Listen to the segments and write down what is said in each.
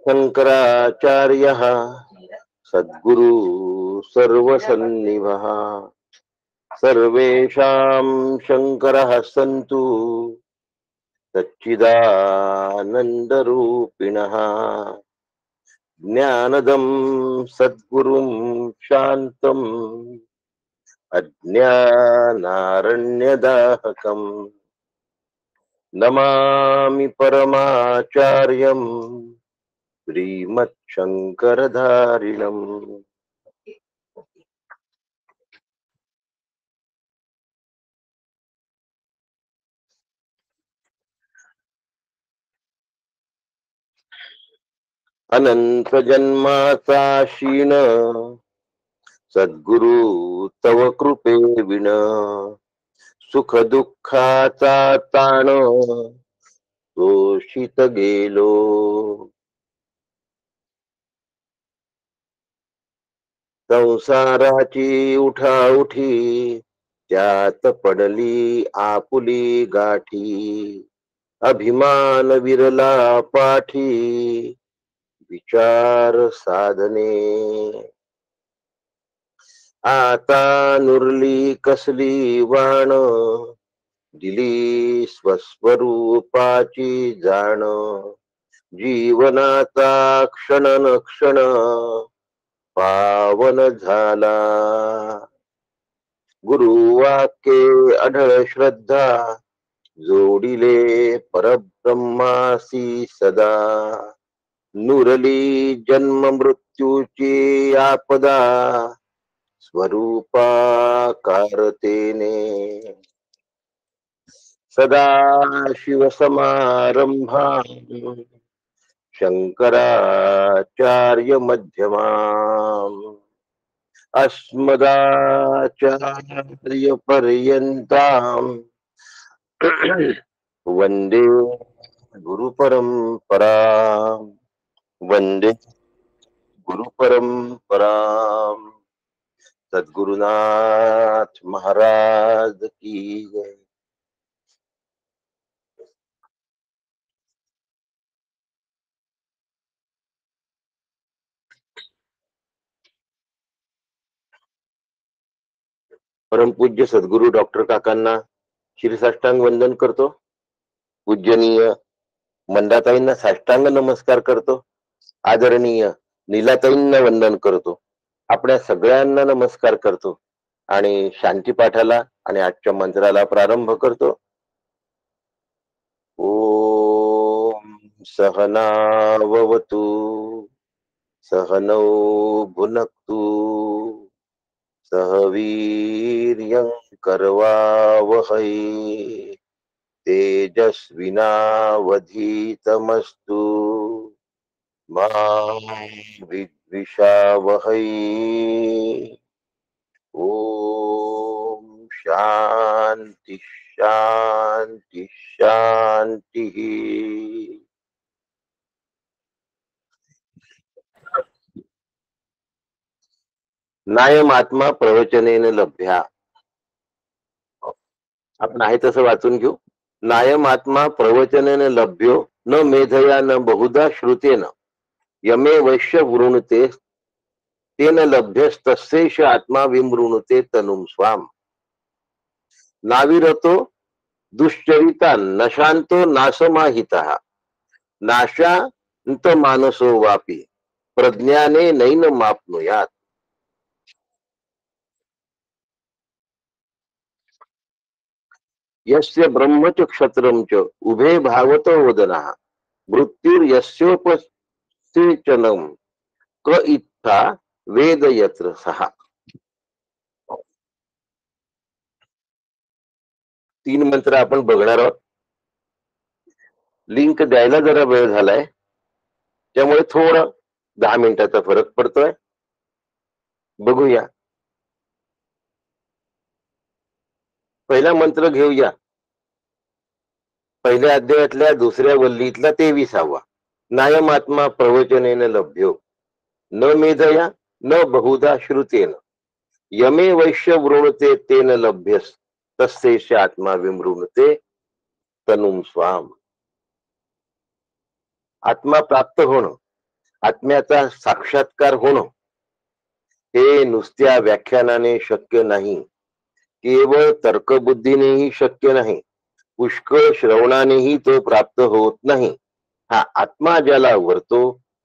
शंकराचार्यः सद्गुरु सर्वसन्निभः सर्वेषां शंकरः सन्तु सच्चिदानन्दरूपिणः ज्ञानदं सद्गुरुं शान्तम् अज्ञानारण्यदाहकम् नमामि परमाचार्यं श्रीमच्छंकरधारिणम्. अनंत जन्माचा शीण सद्गुरु तव कृपे विण सुख दुःखाचा ताण तोषित गेलो संसाराची उठाउठी त्यात पडली आपुली गाठी अभिमान विरला पाठी विचार साधने आता नुरली कसली वाण दिली स्वस्वरूपाची जाण जीवनाचा क्षण न क्षण पावन झाला गुरुवाक्ये अढळ श्रद्धा जोडिले परब्रह्मासी सदा नुरली जन्म मृत्यूची आपदा स्वरूपाकारतेने सदा शिव समारंभा शंकराचार्य मध्यमा अस्मदाचार्य पर्यंताम वंदे गुरु परंपरा वंदे गुरु परंपरा सद्गुरुनाथ महाराज की जय. परमपूज्य सद्गुरु डॉक्टर काकांना शिरसाष्टांग वंदन करतो. पूजनीय मंदाताईंना साष्टांग नमस्कार करतो. आदरणीय नीलाताईंना वंदन करतो. आपल्या सगळ्यांना नमस्कार करतो आणि शांती पाठाला आणि आजच्या मंत्राला प्रारंभ करतो. ओम सहनावतु सहनौ भुनक्तु सह वीर्यं करवावहै तेजस्विनावधीतमस्तु मा विद्विषावहै. ओम शांति शांति शांति. नायम आत्मा प्रवचनेन लभ्या. आपण आहे तसं वाचून घेऊ. नायम आत्मा प्रवचनेन लभ्यो न मेधया न बहुधा श्रुतेन यमे वैश्य वृणुते तेन लभ्यस्तस्यैष आत्मा विमृणुते तनुम स्वाम. नाविरतो दुश्चरिता नशांतो नासमाहितः नाशांत मानसो वापी प्रज्ञाने नैन माप्नुयात. यस्य ब्रह्म च क्षत्रम च उभे भावतो वदनः मृत्युर्यस्योपसेचनम क इत्था वेद यत्र सहा. 3 मंत्र आपण बघणार आहोत. लिंक द्यायला जरा वेळ झालाय त्यामुळे थोडा 10 मिनिटाचा फरक पडतोय. बघूया. पहिला मंत्र घेऊया. पहिल्या अध्यायातल्या दुसऱ्या वल्लीतला 23वा. नायमात्मा प्रवचनेन लभ्यो न मेधया न बहुधा श्रुतेन यमे वैश्य वृणुते तेन लभ्यस तस्यैष आत्मा विमृणुते तनुम स्वाम. आत्मा प्राप्त होणं, आत्म्याचा साक्षात्कार होणं हे नुसत्या व्याख्यानाने शक्य नाही, केवळ तर्कबुद्धीनेही शक्य नाही, पुष्कळ श्रवणानेही तो प्राप्त होत नाही. हा आत्मा ज्याला वरतो,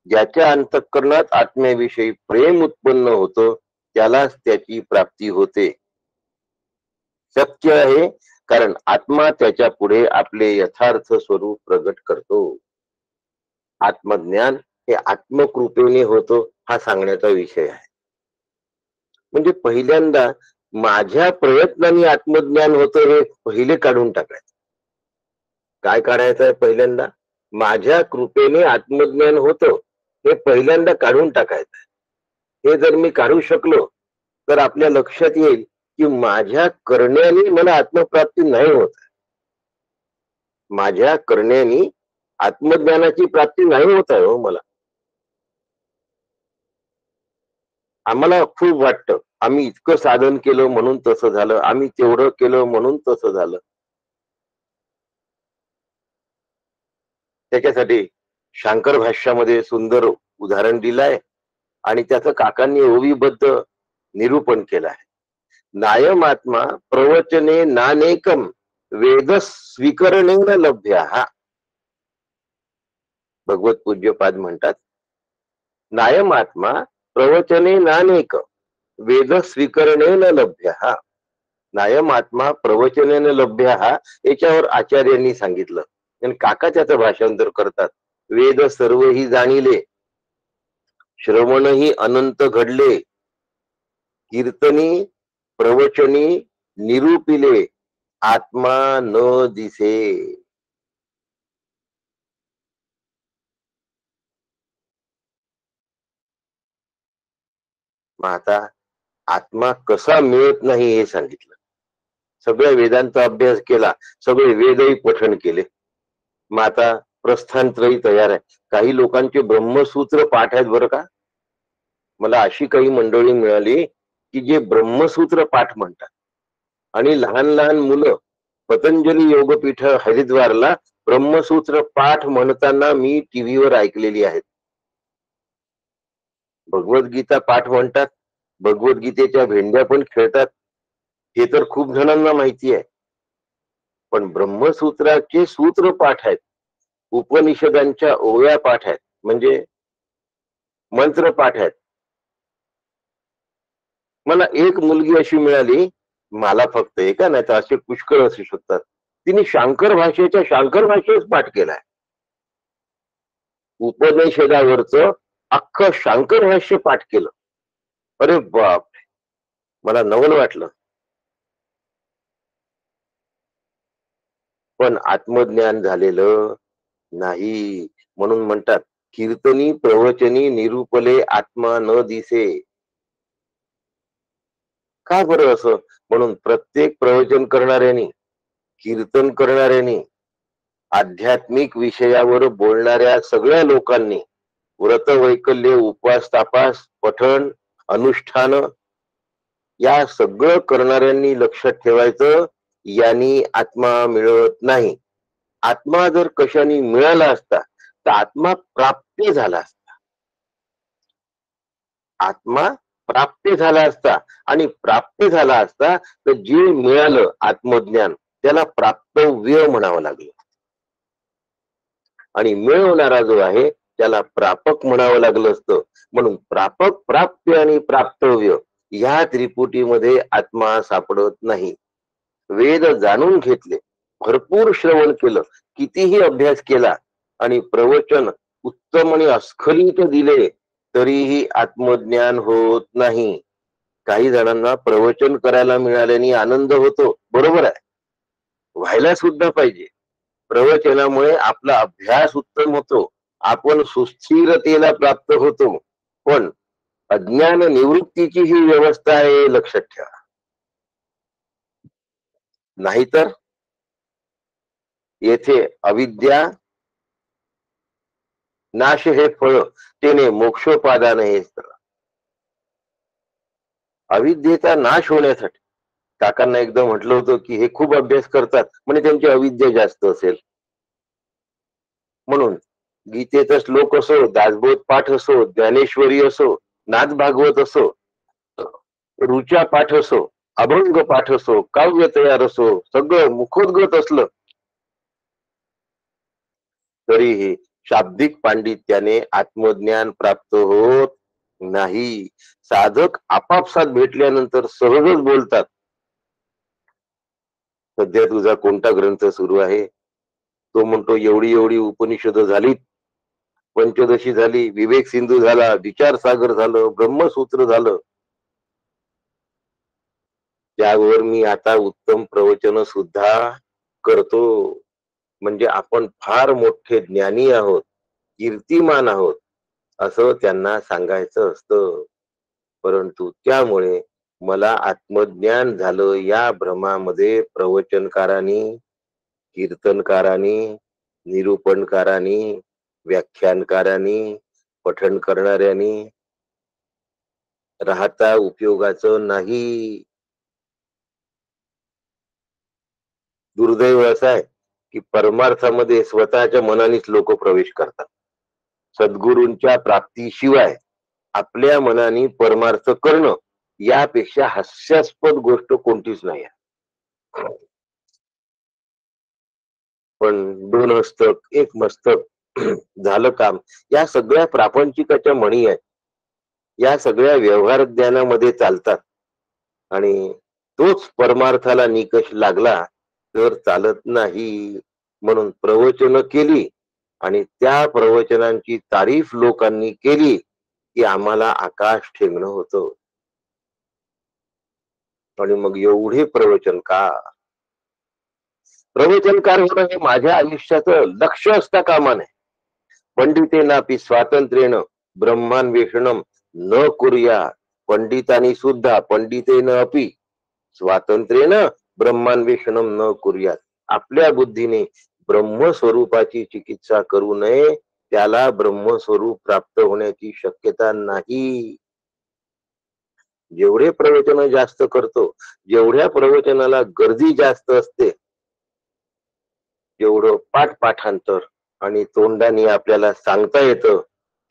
ज्याच्या अंतःकरणात आत्म्याविषयी प्रेम उत्पन्न होतं, त्यालाच त्याची प्राप्ती होते. शक्य आहे, कारण आत्मा त्याच्या पुढे आपले यथार्थ स्वरूप प्रगट करतो. आत्मज्ञान हे आत्मकृपेने होतो, हा सांगण्याचा विषय आहे. म्हणजे पहिल्यांदा माझ्या प्रयत्नाने आत्मज्ञान होतं हे पहिले काढून टाकायचं. काय काढायचं आहे? पहिल्यांदा माझ्या कृपेने आत्मज्ञान होतं हे पहिल्यांदा काढून टाकायचं. हे जर मी काढू शकलो तर आपल्या लक्षात येईल की माझ्या करण्याने मला आत्मप्राप्ती नाही होत. माझ्या करण्याने आत्मज्ञानाची प्राप्ती नाही होत आहे हो मला. आम्हाला खूप वाटतं आम्ही इतकं साधन केलं म्हणून तसं झालं, आम्ही तेवढं केलं म्हणून तसं झालं. त्याच्यासाठी शांकर भाष्यामध्ये सुंदर उदाहरण दिलंय आणि त्याचं काकांनी ओवीबद्ध निरूपण केलं आहे. नायमात्मा प्रवचने नानेकम वेद स्वीकरणेन लभ्य. भगवत पूज्यपाद म्हणतात, नायमात्मा प्रवचने नानेक वेद स्वीकरणेन लभ्य. नायमात्मा प्रवचनेन लभ्य याच्यावर आचार्यांनी सांगितलं आणि काका त्याचं भाषांतर करतात. वेद सर्वही जाणिले, श्रवणही अनंत घडले, कीर्तनी प्रवचनी निरूपिले, आत्मा न दिसे. मग आता आत्मा कसा मिळत नाही हे सांगितलं. सगळ्या वेदांचा अभ्यास केला, सगळे वेदही पठण केले. मग आता प्रस्थानत्रयी तयार आहे. काही लोकांचे ब्रह्मसूत्र पाठ आहेत बरं का. मला अशी काही मंडळी मिळाली की जे ब्रह्मसूत्र पाठ म्हणतात आणि लहान लहान मुलं पतंजली योगपीठ हरिद्वारला ब्रह्मसूत्र पाठ म्हणताना मी टीव्हीवर ऐकलेली आहेत. भगवद्गीता पाठ म्हणतात, भगवद्गीतेच्या भेंड्या पण खेळतात, हे तर खूप जणांना माहिती आहे. पण ब्रह्मसूत्राचे सूत्र पाठ आहेत, उपनिषदांच्या ओव्या पाठ आहेत, म्हणजे मंत्र पाठ आहेत. मला एक मुलगी अशी मिळाली, मला फक्त एका नाही तर असे पुष्कळ असू शकतात, तिने शांकर भाषेच्या शांकर भाषेच पाठ केलाय. उपनिषदावरचं अख्खं शांकर भाष्य पाठ केलं. अरे बाप, मला नवल वाटलं. पण आत्मज्ञान झालेलं नाही, म्हणून म्हणतात कीर्तनी प्रवचनी निरूपले आत्मा न दिसे. का बरं असं? म्हणून प्रत्येक प्रवचन करणाऱ्यानी, कीर्तन करणाऱ्यानी, आध्यात्मिक विषयावर बोलणाऱ्या सगळ्या लोकांनी व्रत वैकल्य उपवास तापास पठण अनुष्ठान या सगळं करणाऱ्यांनी लक्षात ठेवायचं, यांनी आत्मा मिळत नाही. आत्मा जर कशाने मिळाला असता तर आत्मा प्राप्ती झाला असता. आत्मा प्राप्ती झाला असता आणि प्राप्ती झाला असता तर जे मिळालं आत्मज्ञान त्याला प्राप्तव्य म्हणावं लागलं आणि मिळवणारा जो आहे त्याला प्रापक म्हणावं लागलं असतं. म्हणून प्रापक, प्राप्य आणि प्राप्तव्य या त्रिपुटीमध्ये आत्मा सापडत नाही. वेद जाणून घेतले, भरपूर श्रवण केलं, कितीही अभ्यास केला आणि प्रवचन उत्तम आणि अस्खलित दिले तरीही आत्मज्ञान होत नाही. काही जणांना प्रवचन करायला मिळाल्याने आनंद होतो, बरोबर आहे, व्हायला सुद्धा पाहिजे. प्रवचनामुळे आपला अभ्यास उत्तम होतो, आपण सुस्थिरतेला प्राप्त होतो. पण अज्ञान निवृत्तीची ही व्यवस्था आहे, लक्षात ठेवा. नाहीतर येथे अविद्या नाश हे फळ, तेने मोक्षोपादान हे स्थळ. अविद्येचा नाश होण्यासाठी काकांना एकदा म्हटलं होतं की हे खूप अभ्यास करतात, म्हणजे त्यांची अविद्या जास्त असेल म्हणून. गीतेचा श्लोक असो, दासबोध पाठ असो, ज्ञानेश्वरी असो, नाथ भागवत असो, ऋचा पाठ असो, अभंग पाठ असो, काव्य तयार असो, सगळं मुखोद्गत असलं तरीही शाब्दिक पांडित्याने आत्मज्ञान प्राप्त होत नाही. साधक आपापसात भेटल्यानंतर सहजच बोलतात. सध्या तुझा कोणता ग्रंथ सुरू आहे? तो म्हणतो एवढी एवढी उपनिषद झाली, पंचदशी झाली, विवेक सिंधू झाला, विचार सागर झालं, ब्रह्मसूत्र झालं. त्यावर मी आता उत्तम प्रवचन सुद्धा करतो. म्हणजे आपण फार मोठे ज्ञानी आहोत, कीर्तिमान आहोत असं त्यांना सांगायचं असतं. परंतु त्यामुळे मला आत्मज्ञान झालं या भ्रमामध्ये प्रवचनकारांनी, कीर्तनकारांनी, निरूपणकारांनी, व्याख्यानकारांनी, पठण करणाऱ्यांनी राहता उपयोगाचं नाही. दुर्दैव असं आहे की परमार्थामध्ये स्वतःच्या मनानेच लोक प्रवेश करतात. सद्गुरूंच्या प्राप्तीशिवाय आपल्या मनाने परमार्थ करणं यापेक्षा हास्यास्पद गोष्ट कोणतीच नाही. पण दोन हस्तक एक मस्तक झालं काम, या सगळ्या प्रापंचिकाच्या म्हणी आहेत. या सगळ्या व्यवहार ज्ञानामध्ये चालतात आणि तोच परमार्थाला निकष लागला तर चालत नाही. म्हणून प्रवचन केली आणि त्या प्रवचनांची तारीफ लोकांनी केली की आम्हाला आकाश ठेंगणं होतं. आणि मग एवढे प्रवचन का? प्रवचनकार होणं हे माझ्या आयुष्याचं लक्ष असता कामा नये. पंडितेनापि स्वातंत्र्येन ब्रह्मान्वेषणम न कुर्या. पंडितांनी सुद्धा पंडितेन अपि स्वातंत्र्येन ब्रह्मान्वेषणम न कुर्यात. आपल्या बुद्धीने ब्रह्मस्वरूपाची चिकित्सा करू नये. त्याला ब्रह्मस्वरूप प्राप्त होण्याची शक्यता नाही. जेवढे प्रवचन जास्त करतो, जेवढ्या प्रवचनाला गर्दी जास्त असते, जेवढं पाठांतर आणि तोंडाने आपल्याला सांगता येतं,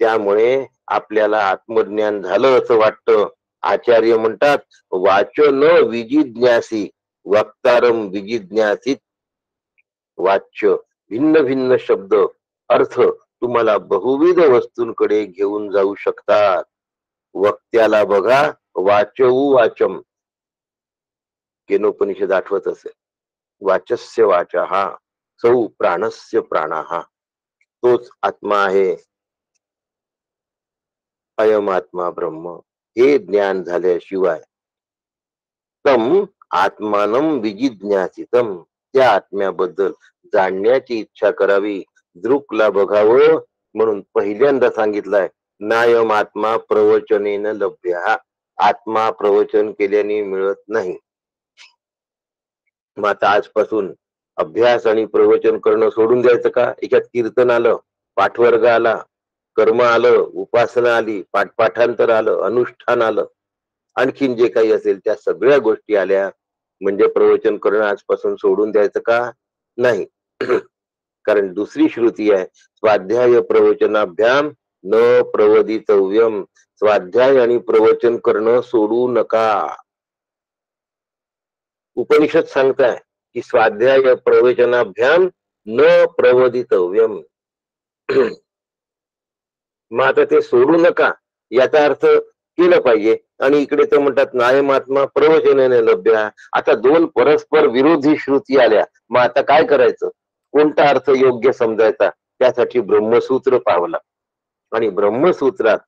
त्यामुळे आपल्याला आत्मज्ञान झालं असं वाटतं. आचार्य म्हणतात वाचन विजिज्ञासी वक्तारम विजिज्ञासित. वाच्य भिन्न भिन्न शब्द अर्थ तुम्हाला बहुविध वस्तूंकडे घेऊन जाऊ शकतात. वक्त्याला बघा वाचऊ वाचम, केनोपनिषद आठवत असेल. वाचस्य वाचा हा सौ प्राणस्य प्राणा, तोच आत्मा आहे. अयम आत्मा ब्रह्म हे ज्ञान झाल्याशिवाय तम आत्मानम विजिज्ञासितम, त्या आत्म्याबद्दल जाणण्याची इच्छा करावी, दृक्ला बघावं. म्हणून पहिल्यांदा सांगितलंय नायम आत्मा प्रवचनेन लभ्य. आत्मा प्रवचन केल्याने मिळत नाही. मग आता आजपासून अभ्यास आणि प्रवचन करणं सोडून द्यायचं का? याच्यात कीर्तन आलं, पाठवर्ग आला, कर्म आलं, उपासना आली, पाठांतर आलं, अनुष्ठान आलं, आणखीन जे काही असेल त्या सगळ्या गोष्टी आल्या म्हणजे प्रवचन करणं आजपासून सोडून द्यायचं का? नाही. कारण दुसरी श्रुती आहे स्वाध्याय प्रवचनाभ्याम न प्रवदितव्यम. स्वाध्याय आणि प्रवचन करणं सोडू नका. उपनिषद सांगताय की स्वाध्याय प्रवचनाभ्याम न प्रवदितव्यम. मग आता ते सोडू नका याचा अर्थ केलं पाहिजे. आणि इकडे तर म्हणतात नायम आत्मा प्रवचनाने लभ्य. आता दोन परस्पर विरोधी श्रुती आल्या. मग आता काय करायचं? कोणता अर्थ योग्य समजायचा? त्यासाठी ब्रह्मसूत्र पावला. आणि ब्रह्मसूत्रात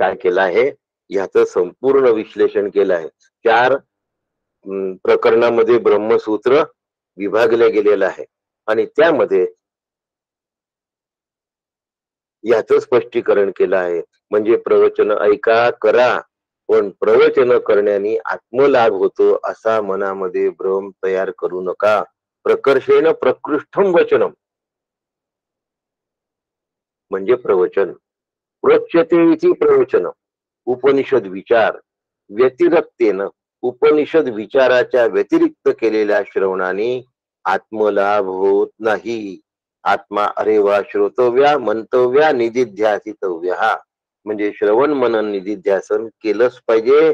काय केलं आहे याचं संपूर्ण विश्लेषण केलं आहे. 4 प्रकरणामध्ये ब्रह्मसूत्र विभागले गेलेलं आहे आणि त्यामध्ये याचं स्पष्टीकरण केलं आहे. म्हणजे प्रवचन ऐका करा, पण प्रवचन करण्याने आत्मलाभ होतो असा मनामध्ये भ्रम तयार करू नका. प्रकर्षेण प्रकृष्टम वचनम म्हणजे प्रवचन. प्रोच्यते इति प्रवचन. उपनिषद विचार व्यतिरिक्तेन, उपनिषद विचाराच्या व्यतिरिक्त केलेल्या श्रवणाने आत्मलाभ होत नाही. आत्मा अरे वा श्रोतव्या मंतव्या निधिध्यासितव्या, म्हणजे श्रवण मनन निधिध्यासन केलंच पाहिजे,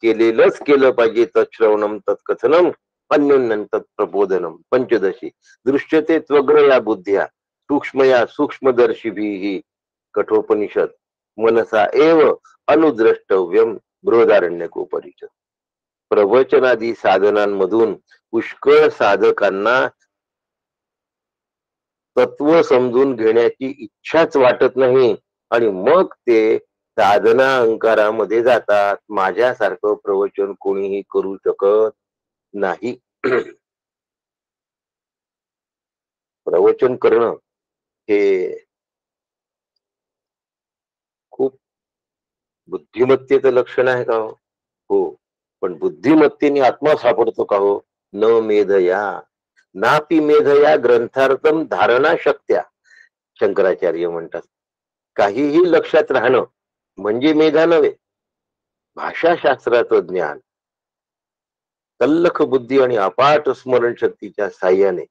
केलं पाहिजे. तत्श्रवणम तत्कथनम अन्योन्यं तत्प्रबोधनम पंचदशी दृश्यते त्वग्र या बुद्ध्या सूक्ष्मया सूक्ष्मदर्शिभिः कठोपनिषद मनसा एव अनुद्रष्टव्यम बृहदारण्यकोपनिषद. प्रवचनादी साधनांमधून पुष्कळ साधकांना तत्व समजून घेण्याची इच्छाच वाटत नाही आणि मग ते साधना अहंकारामध्ये जातात. माझ्यासारखं प्रवचन कोणीही करू शकत नाही. प्रवचन करणं हे खूप बुद्धिमत्तेचं लक्षण आहे का हो? हो, पण बुद्धिमत्तेने आत्मा सापडतो का हो? न मेधया नापि मेधया ग्रंथार्थम धारणा शक्त्या, शंकराचार्य म्हणतात. काहीही लक्षात राहणं म्हणजे मेधा नव्हे. भाषाशास्त्राचं ज्ञान, तल्लख बुद्धी आणि अपाट स्मरण शक्तीच्या साह्याने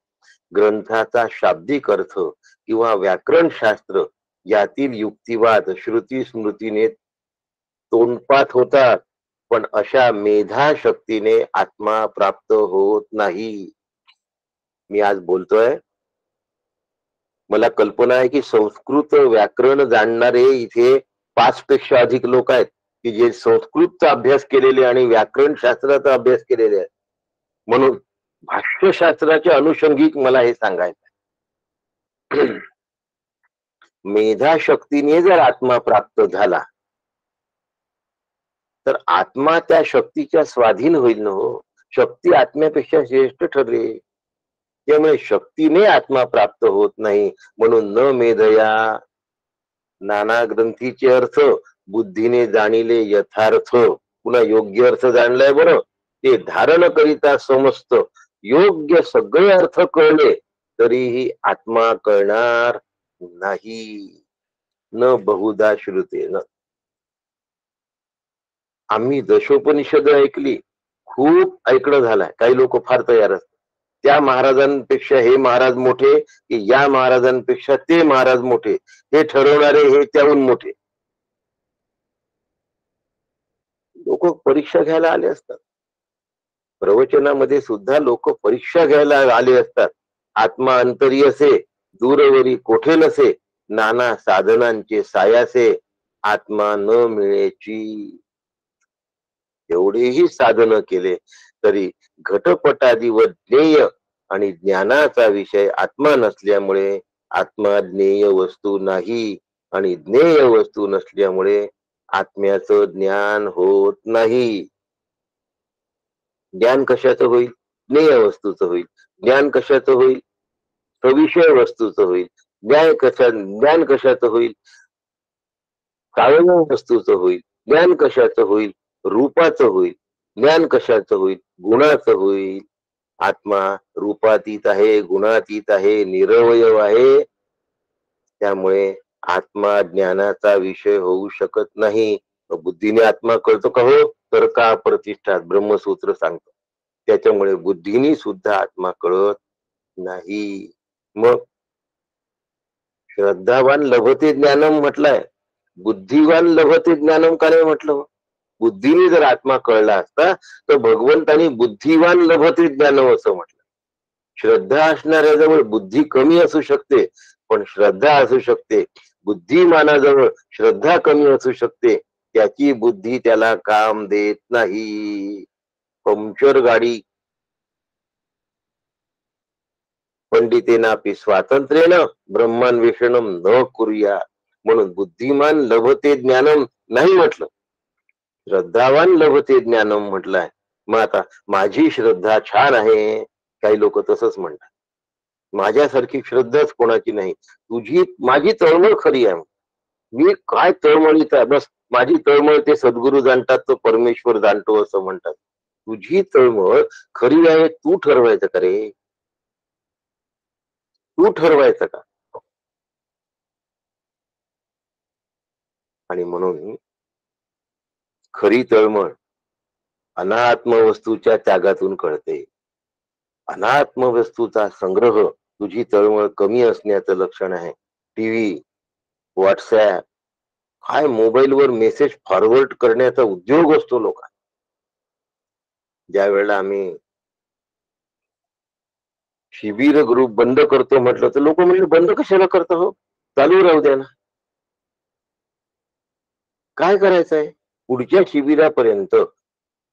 ग्रंथाचा शाब्दिक अर्थ किंवा व्याकरण शास्त्र यातील युक्तिवाद श्रुती स्मृतीने तोंडपाठ होतात. पण अशा मेधा शक्तीने आत्मा प्राप्त होत नाही. मी आज बोलतोय, मला कल्पना आहे की संस्कृत व्याकरण जाणणारे इथे 5 पेक्षा अधिक लोक आहेत की जे संस्कृतचा अभ्यास केलेले आणि व्याकरण शास्त्राचा अभ्यास केलेले आहेत. म्हणून भाष्यशास्त्राच्या अनुषंगिक मला हे सांगायचं आहे. मेधा शक्तीने जर आत्मा प्राप्त झाला तर आत्मा त्या शक्तीच्या स्वाधीन होईल ना हो. शक्ती आत्म्यापेक्षा श्रेष्ठ ठरले. त्यामुळे शक्तीने आत्मा प्राप्त होत नाही. म्हणून न मेधया, नाना ग्रंथीचे अर्थ बुद्धीने जाणिले यथार्थ, पुन्हा योग्य अर्थ जाणलाय बरं, ते धारण करिता समस्त योग्य सगळे अर्थ कळले तरीही आत्मा कळणार नाही. न बहुधा श्रुते न. आम्ही दशोपनिषद ऐकली, खूप ऐकणं झालंय. काही लोक फार तयार असतात, त्या महाराजांपेक्षा हे महाराज मोठे की या महाराजांपेक्षा ते महाराज मोठे, हे ठरवणारे हे त्याहून मोठे. लोक परीक्षा घ्यायला आले असतात. प्रवचनामध्ये सुद्धा लोक परीक्षा घ्यायला आले असतात. आत्मा अंतरी असे, दूरवरी कोठे नसे, नाना साधनांचे सायासे, आत्मा न मिळेची. एवढेही साधन केले तरी घटपटादी व ज्ञेय आणि ज्ञानाचा विषय आत्मा नसल्यामुळे आत्मा ज्ञेय वस्तू नाही आणि ज्ञेय वस्तू नसल्यामुळे आत्म्याचं ज्ञान होत नाही. ज्ञान कशाचं होईल? ज्ञेय वस्तूचं होईल. ज्ञान कशाचं होईल? सविषय वस्तूचं होईल. ज्ञान कशाचं होईल? कायम वस्तूचं होईल. ज्ञान कशाचं होईल? रूपाचं होईल. ज्ञान कशाचं होईल? गुणाचं होईल. आत्मा रूपातीत आहे, गुणातीत आहे, निरवयव आहे. त्यामुळे आत्मा ज्ञानाचा विषय होऊ शकत नाही. बुद्धीने आत्मा कळतो का हो? तर का प्रतिष्ठात ब्रह्मसूत्र सांगतो. त्याच्यामुळे बुद्धीने सुद्धा आत्मा कळत नाही. मग श्रद्धावान लभते ज्ञानम म्हटलंय, बुद्धिवान लभते ज्ञानम का नाही म्हटलं? बुद्धीने जर आत्मा कळला असता तर भगवंतानी बुद्धिवान लभते ज्ञानम असं म्हटलं. श्रद्धा असणाऱ्याजवळ बुद्धी कमी असू शकते, पण श्रद्धा असू शकते. बुद्धिमानाजवळ श्रद्धा कमी असू शकते, त्याची बुद्धी त्याला काम देत नाही. पंक्चर गाडी पंडितेनापि स्वातंत्र्येन ब्रह्मान्वेषणम न करूया, म्हणून बुद्धिमान लभते ज्ञानम नाही म्हटलं, श्रद्धावान लभते ज्ञानम म्हटलंय. मग आता माझी श्रद्धा छान आहे, काही लोक तसंच म्हणतात. माझ्यासारखी श्रद्धाच कोणाची नाही. तुझी माझी तळमळ खरी आहे. मी काय तळमळीत आहे, बस माझी तळमळ ते सद्गुरू जाणतात, तो परमेश्वर जाणतो असं म्हणतात. तुझी तळमळ खरी आहे, तू ठरवायचं का रे? तू ठरवायचं का? आणि म्हणून खरी तळमळ अनात्म वस्तूच्या त्यागातून कळते. अनात्म वस्तूचा संग्रह तुझी तळमळ कमी असण्याचं लक्षण आहे. टीव्ही, व्हॉट्सअप, काय मोबाईलवर मेसेज फॉरवर्ड करण्याचा उद्योग असतो लोकांना. ज्या वेळेला आम्ही शिबिर ग्रुप बंद करतो म्हटलं तर लोक म्हणजे बंद कशाला करतो हो, चालू राहू द्या ना. काय करायचंय पुढच्या शिबिरापर्यंत?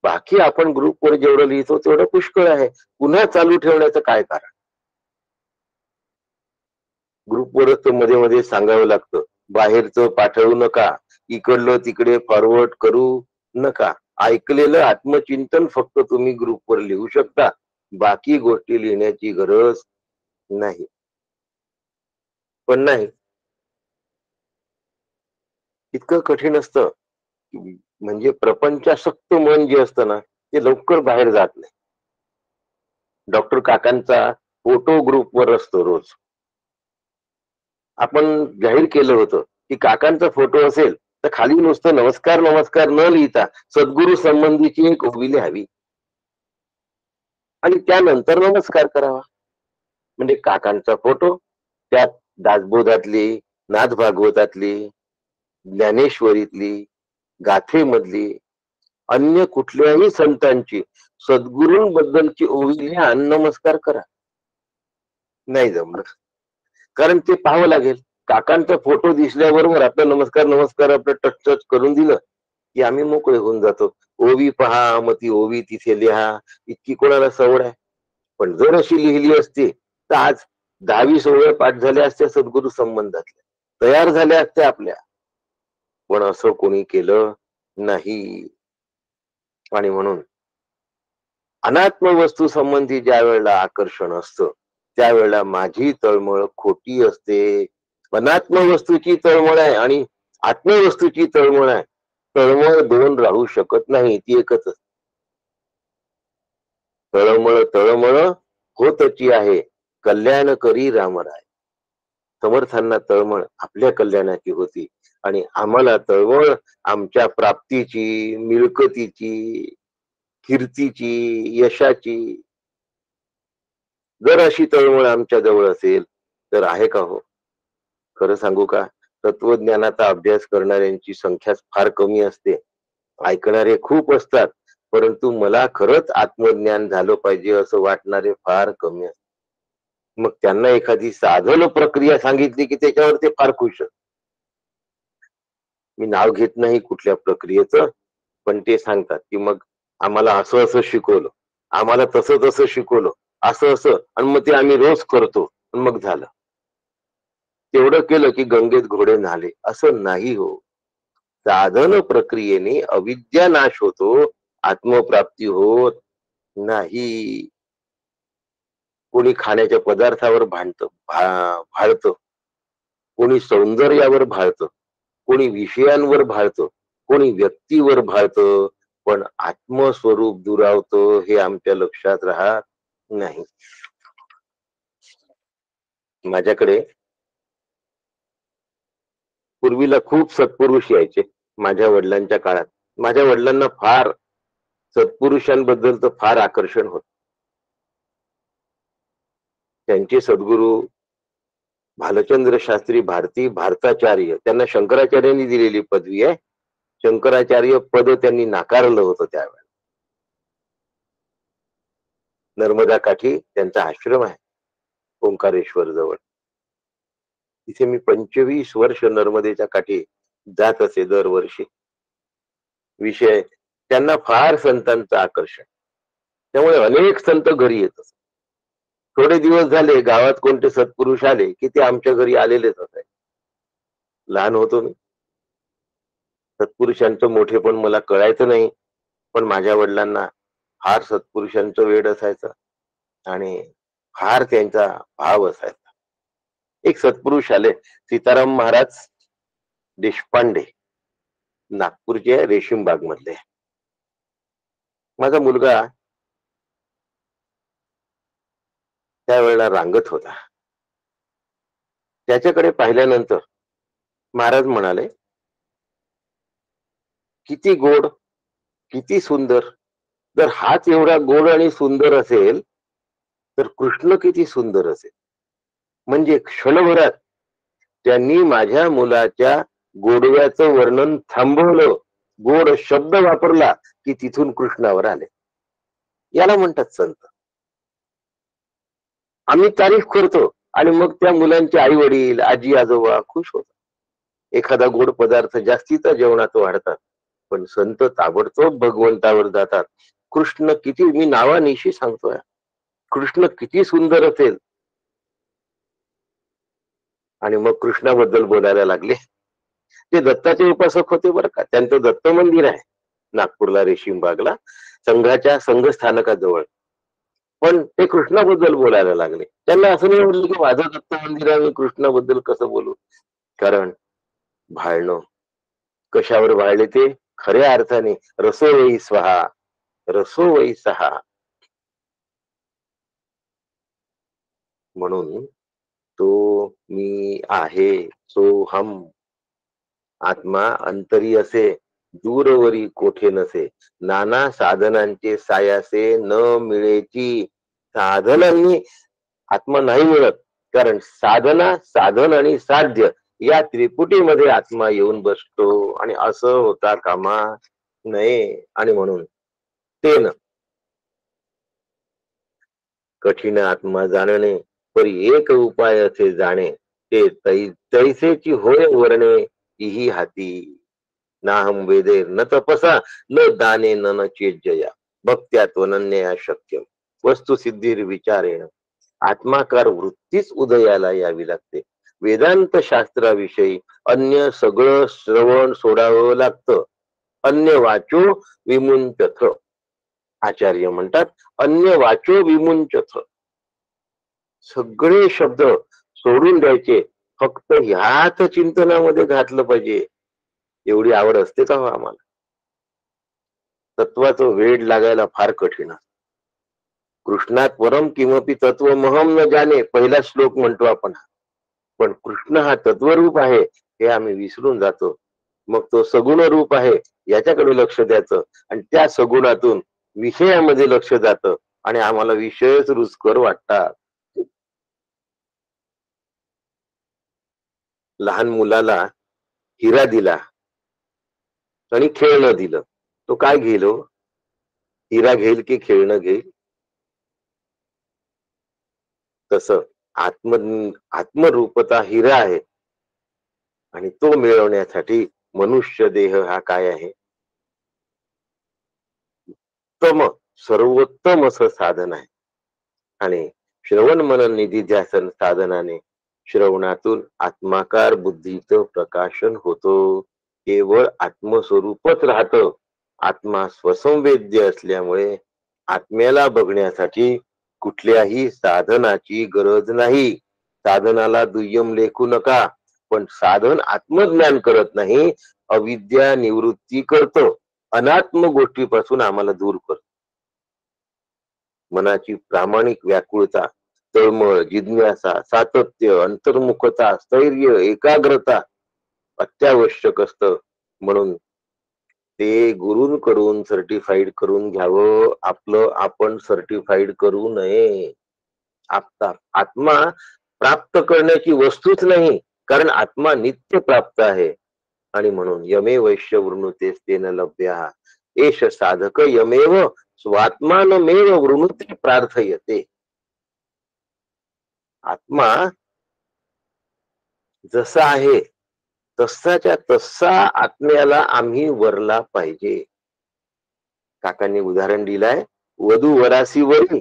बाकी आपण ग्रुपवर जेवढं लिहितो तेवढं पुष्कळ आहे, पुन्हा चालू ठेवण्याचं काय कारण? ग्रुपवरच तर मध्ये मध्ये सांगावं लागतं, बाहेरचं पाठवू नका, इकडलं तिकडे फॉरवर्ड करू नका. ऐकलेलं आत्मचिंतन फक्त तुम्ही ग्रुपवर लिहू शकता, बाकी गोष्टी लिहिण्याची गरज नाही. पण नाही, इतकं कठीण असतं. म्हणजे प्रपंचासक्त मन जे असतं ना, ते लवकर बाहेर जात नाही. डॉक्टर काकांचा फोटो ग्रुपवर असतो रोज. आपण जाहीर केलं होतं की काकांचा फोटो असेल तर खाली नुसतं नमस्कार नमस्कार न लिहिता सद्गुरू संबंधीची एक ओवी लिहावी आणि त्यानंतर नमस्कार करावा. म्हणजे काकांचा फोटो, त्यात दासबोधातली, नाथ भागवतातली, ज्ञानेश्वरीतली, गाथेमधली, अन्य कुठल्याही संतांची, सद्गुरूंबद्दलची ओवी लिहा आणि नमस्कार करा. नाही जमलं, कारण ते पाहावं लागेल. काकांचा फोटो दिसल्याबरोबर आपला नमस्कार नमस्कार आपलं टच टच करून दिलं की आम्ही मोकळे होऊन जातो. ओवी पहा, मग ती ओवी तिथे लिहा, इतकी कोणाला सवड आहे? पण जर अशी लिहिली असती तर आज 10-20 ओव्या पाठ झाल्या असत्या सद्गुरू संबंधातल्या, तयार झाल्या असत्या आपल्या. पण असं कोणी केलं नाही. आणि म्हणून अनात्म वस्तू संबंधी ज्या वेळेला आकर्षण असतं त्यावेळेला माझी तळमळ खोटी असते. अनात्म वस्तूची तळमळ आहे आणि आत्मवस्तूची तळमळ आहे. तळमळ दोन राहू शकत नाही, ती एकच असते. तळमळ तळमळ होतची आहे, कल्याण करी रामराय. समर्थांना तळमळ आपल्या कल्याणाची होती आणि आम्हाला तळमळ आमच्या प्राप्तीची, मिळकतीची, कीर्तीची, यशाची. जर अशी तळमळ आमच्या जवळ असेल तर आहे का हो? खरं सांगू का, तत्वज्ञानाचा अभ्यास करणाऱ्यांची संख्या फार कमी असते. ऐकणारे खूप असतात, परंतु मला खरंच आत्मज्ञान झालं पाहिजे असं वाटणारे फार कमी असतात. मग त्यांना एखादी साधन प्रक्रिया सांगितली की त्याच्यावर ते फार खुश असतात. मी नाव घेत नाही कुठल्या प्रक्रियेचं, पण ते सांगतात की मग आम्हाला असं असं शिकवलं, आम्हाला तसं तसं शिकवलं, असं असं, आणि मग ते आम्ही रोज करतो आणि मग झालं. तेवढं केलं की गंगेत घोडे न्हाले, असं नाही हो. साधन प्रक्रियेने अविद्या नाश होतो, आत्मप्राप्ती होत नाही. कोणी खाण्याच्या पदार्थावर भाळतं, कोणी सौंदर्यावर भाळतं, कोणी विषयांवर भाळतं, कोणी व्यक्तीवर भाळतं, पण आत्मस्वरूप दुरावतं हे आमच्या लक्षात राहत नाही. माझ्याकडे पूर्वीला खूप सत्पुरुष यायचे. माझ्या वडिलांच्या काळात माझ्या वडिलांना फार सत्पुरुषांबद्दलचं फार आकर्षण होत. त्यांचे सद्गुरू भालचंद्र शास्त्री भारती भारताचार्य, त्यांना शंकराचार्यांनी दिलेली पदवी आहे. शंकराचार्य पद त्यांनी नाकारलं होतं त्यावेळेला. नर्मदा काठी त्यांचा आश्रम आहे, ओंकारेश्वर जवळ. तिथे मी 25 वर्ष नर्मदेच्या काठी जात असे दरवर्षी. विषय, त्यांना फार संतांचं आकर्षण, त्यामुळे अनेक संत घरी येत असत. थोडे दिवस झाले गावात कोणते सत्पुरुष आले की ते आमच्या घरी आलेलेच असायचे. लहान होतो मी, सत्पुरुषांचं मोठेपण मला कळायचं नाही, पण माझ्या वडिलांना फार सत्पुरुषांचं वेड असायचं आणि फार त्यांचा भाव असायचा. एक सत्पुरुष आले, सीताराम महाराज देशपांडे, नागपूरचे रेशीम बाग मधले. माझा मुलगा त्यावेळेला रांगत होता. त्याच्याकडे पाहिल्यानंतर महाराज म्हणाले, किती गोड, किती सुंदर. जर हाच एवढा गोड आणि सुंदर असेल तर कृष्ण किती सुंदर असेल. म्हणजे क्षणभरात त्यांनी माझ्या मुलाच्या गोडव्याचं वर्णन थांबवलं, गोड शब्द वापरला की तिथून कृष्णावर आले. याला म्हणतात संत. आम्ही तारीफ करतो आणि मग त्या मुलांचे आई वडील, आजी आजोबा खुश होतात. एखादा गोड पदार्थ जास्तीचा जेवणात वाढतात, पण संत ताबडतोब भगवंतावर जातात. कृष्ण किती, मी नावानिशी सांगतोय, कृष्ण किती सुंदर असेल. आणि मग कृष्णाबद्दल बोलायला लागले. ते दत्ताचे उपासक होते बरं का. त्यांचं दत्त मंदिर आहे नागपूरला, रेशीमबागला, संघाच्या संघस्थानकाजवळ. पण ते कृष्णाबद्दल बोलायला लागले. त्यांना असं नाही म्हटलं की माझं दत्त मंदिर आहे, मी कृष्णाबद्दल कसं बोलू. कारण भाळणं, कशावर वाढले ते, खऱ्या अर्थाने रसोवई स्वहा, रसोवई सहा. म्हणून तो मी आहे, सो हम, आत्मा अंतरी असे, दूरवरी कोठे नसे, नाना साधनांचे सायासे न मिळेची. साधनांनी आत्मा नाही मिळत, कारण साधना, साधन आणि साध्य या त्रिपुटीमध्ये आत्मा येऊन बसतो, आणि असं होता कामा नये. आणि म्हणून तेन कठीण आत्मा जाणणे, परी एक उपाय असे जाणे, ते तैसेची होय वर्णे इही हाती. नाहम वेदे न तपसा, न दाने न चेज्जया, भक्त्यात्वनन्या शक्य वस्तुसिद्धीर विचारेण. आत्माकार वृत्तीच उदयाला यावी लागते. वेदांत शास्त्राविषयी अन्य सगळं श्रवण सोडावं लागतं. अन्य वाचो विमुंचथ, आचार्य म्हणतात, अन्य वाचो विमुंचथ. सगळे शब्द सोडून द्यायचे, फक्त ह्याच चिंतनामध्ये घातलं पाहिजे. एवढी आवड असते का हो आम्हाला? तत्वाचं वेड लागायला फार कठीण असतं. कृष्णात परम किमपि तत्व महम न जाणे, पहिला श्लोक म्हणतो आपण. पण कृष्ण हा तत्वरूप आहे हे आम्ही विसरून जातो. मग तो सगुण रूप आहे याच्याकडे लक्ष द्यायचं, आणि त्या सगुणातून विषयामध्ये लक्ष जातं, आणि आम्हाला विषयच रुचकर वाटतात. लहान मुलाला हिरा दिला आणि खेळणं दिलं, तो काय घेईल हो? हिरा घेईल की खेळणं घेईल? तसं आत्म आत्मरूपता हिरा आहे, आणि तो मिळवण्यासाठी मनुष्य देह हा काय आहे? उत्तम, सर्वोत्तम असं साधन आहे. आणि श्रवण मनन निधिध्यासन साधनाने श्रवणातून आत्माकार बुद्धीचं प्रकाशन होतो. केवळ आत्मस्वरूपच राहतं. आत्मा स्वसंवेद्य असल्यामुळे आत्म्याला बघण्यासाठी कुठल्याही साधनाची गरज नाही. साधनाला दुय्यम लेखू नका, पण साधन आत्मज्ञान करत नाही, अविद्या निवृत्ती करतो, अनात्म गोष्टीपासून आम्हाला दूर करतो. मनाची प्रामाणिक व्याकुळता, तळमळ, जिज्ञासा, सातत्य, अंतर्मुखता, स्थैर्य, एकाग्रता अत्यावश्यक असतं. म्हणून ते गुरूंकडून सर्टिफाईड करून घ्यावं, आपलं आपण सर्टिफाईड करू नये. आत्मा प्राप्त करण्याची वस्तूच नाही, कारण आत्मा नित्य प्राप्त आहे. आणि म्हणून यमे वैश्य वृणुते तेन लभ्या, एष साधक यमेव स्वात्मानमेव वृणुते प्रार्थयते. आत्मा जसा आहे तसाच्या तसा आत्म्याला आम्ही वरला पाहिजे. काकांनी उदाहरण दिलाय, वधू वरासी वरी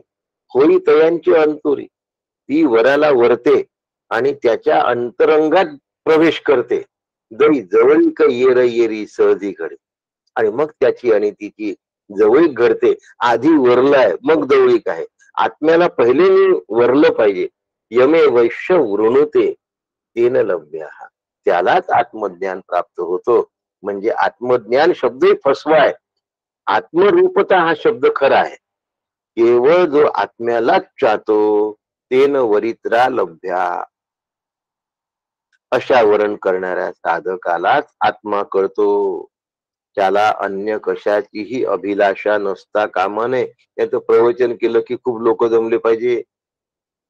होई तयांची अंतुरी. ती वराला वरते आणि त्याच्या अंतरंगात प्रवेश करते. दई जवळीक येर येरी सहजी घडे, आणि मग त्याची आणि तिची जवळीक घडते. आधी वरलाय मग जवळीक आहे. आत्म्याला पहिले वरलं पाहिजे. यमे वैश्य वृणुते तेन लभ्या, त्यालाच आत्मज्ञान प्राप्त होतो. म्हणजे आत्मज्ञान शब्द फसवाय, आत्मरूपता हा शब्द खरा आहे. केवळ जो आत्म्यालाच चाहतो तेन वरित्रा लभ्या, अशा वरण करणाऱ्या साधकालाच आत्मा कळतो. त्याला अन्य कशाचीही अभिलाषा नसता कामा नये. याचं प्रवचन केलं की खूप लोक जमले पाहिजे.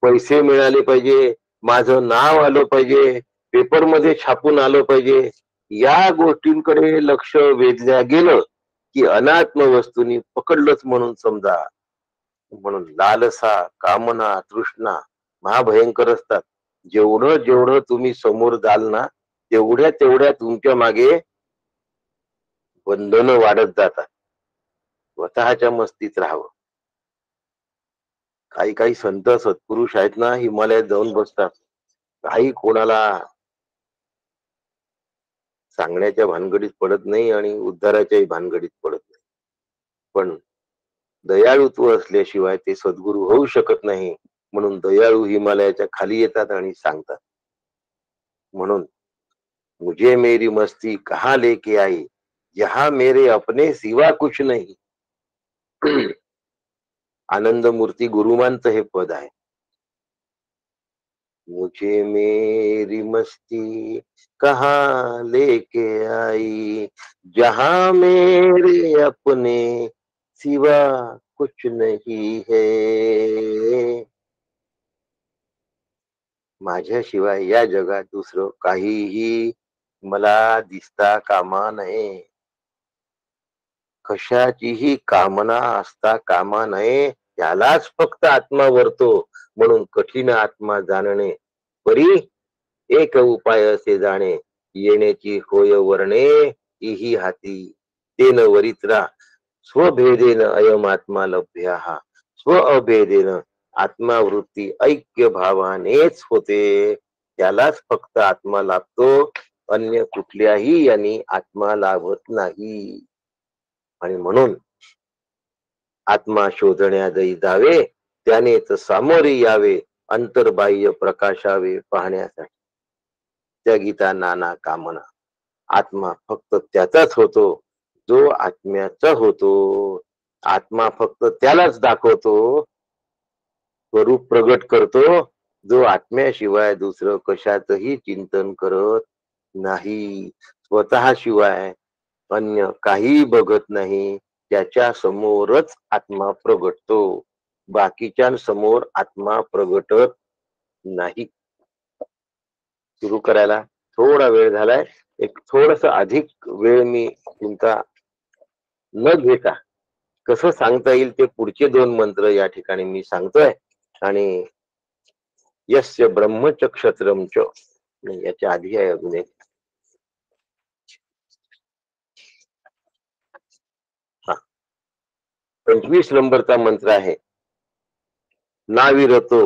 पैसे मिळाले पाहिजे, माझं नाव आलं पाहिजे, पेपरमध्ये छापून आलं पाहिजे, या गोष्टींकडे लक्ष वेधल्या गेलं की अनात्म वस्तूंनी पकडलंच म्हणून समजा. म्हणून लालसा, कामना, तृष्णा महाभयंकर असतात. जेवढं जेवढं तुम्ही समोर जाल ना, तेवढ्या तेवढ्या तुमच्या मागे बंधनं वाढत जातात. स्वतःच्या मस्तीत राहावं. काही काही संत सत्पुरुष आहेत ना, हिमालयात जाऊन बसतात. काही कोणाला सांगण्याच्या भानगडीत पडत नाही आणि उद्धाराच्याही भानगडीत पडत नाही. पण दयाळुत्व असल्याशिवाय ते सद्गुरू होऊ शकत नाही. म्हणून दयाळू हिमालयाच्या खाली येतात आणि सांगतात. म्हणून मुझे मेरी मस्ती कहाँ लेके आई, यहाँ मेरे अपने सिवा कुछ नहीं. आनंद मूर्ती गुरुमानचं हे पद आहे. मुझे मेरी मस्ती कहाँ लेके आई, जहां मेरे अपने सिवा कुछ नहीं है. माझ्याशिवाय या जगात दुसरं काहीही मला दिसता कामा नये. कशाचीही कामना असता कामा नये, त्यालाच फक्त आत्मा वरतो. म्हणून कठीण आत्मा जाणणे परी एक उपाय असे जाणे, येण्याची होय वर्णे इही हाती. तेन वरित्रा स्वभेदेन अयम आत्मा लभ्य, स्व अभेदेन आत्मावृत्ती ऐक्य भावानेच होते. त्यालाच फक्त आत्मा लाभतो, अन्य कुठल्याही यांनी आत्मा लाभत नाही. आणि म्हणून आत्मा शोधण्यातही जावे, त्यानेच सामोरे यावे, अंतर्बाह्य प्रकाशावे पाहण्यासाठी. त्या गीता नाना कामना. आत्मा फक्त त्याचाच होतो जो आत्म्याचा होतो. आत्मा फक्त त्यालाच दाखवतो, स्वरूप प्रगट करतो, जो आत्म्याशिवाय दुसरं कशातही चिंतन करत नाही. स्वतः शिवाय अन्य काही बघत नाही. त्याच्या समोरच आत्मा प्रगटतो, बाकीच्या समोर आत्मा प्रगटत नाही. सुरू करायला थोडा वेळ झालाय. एक थोडस अधिक वेळ मी तुमचा न घेता कसं सांगता येईल ते पुढचे 2 मंत्र या ठिकाणी मी सांगतोय. आणि यस्य ब्रह्मच क्षत्रम च, याच्या आधी आहे अजून एक. 25 नंबरचा मंत्र आहे. नाविरतो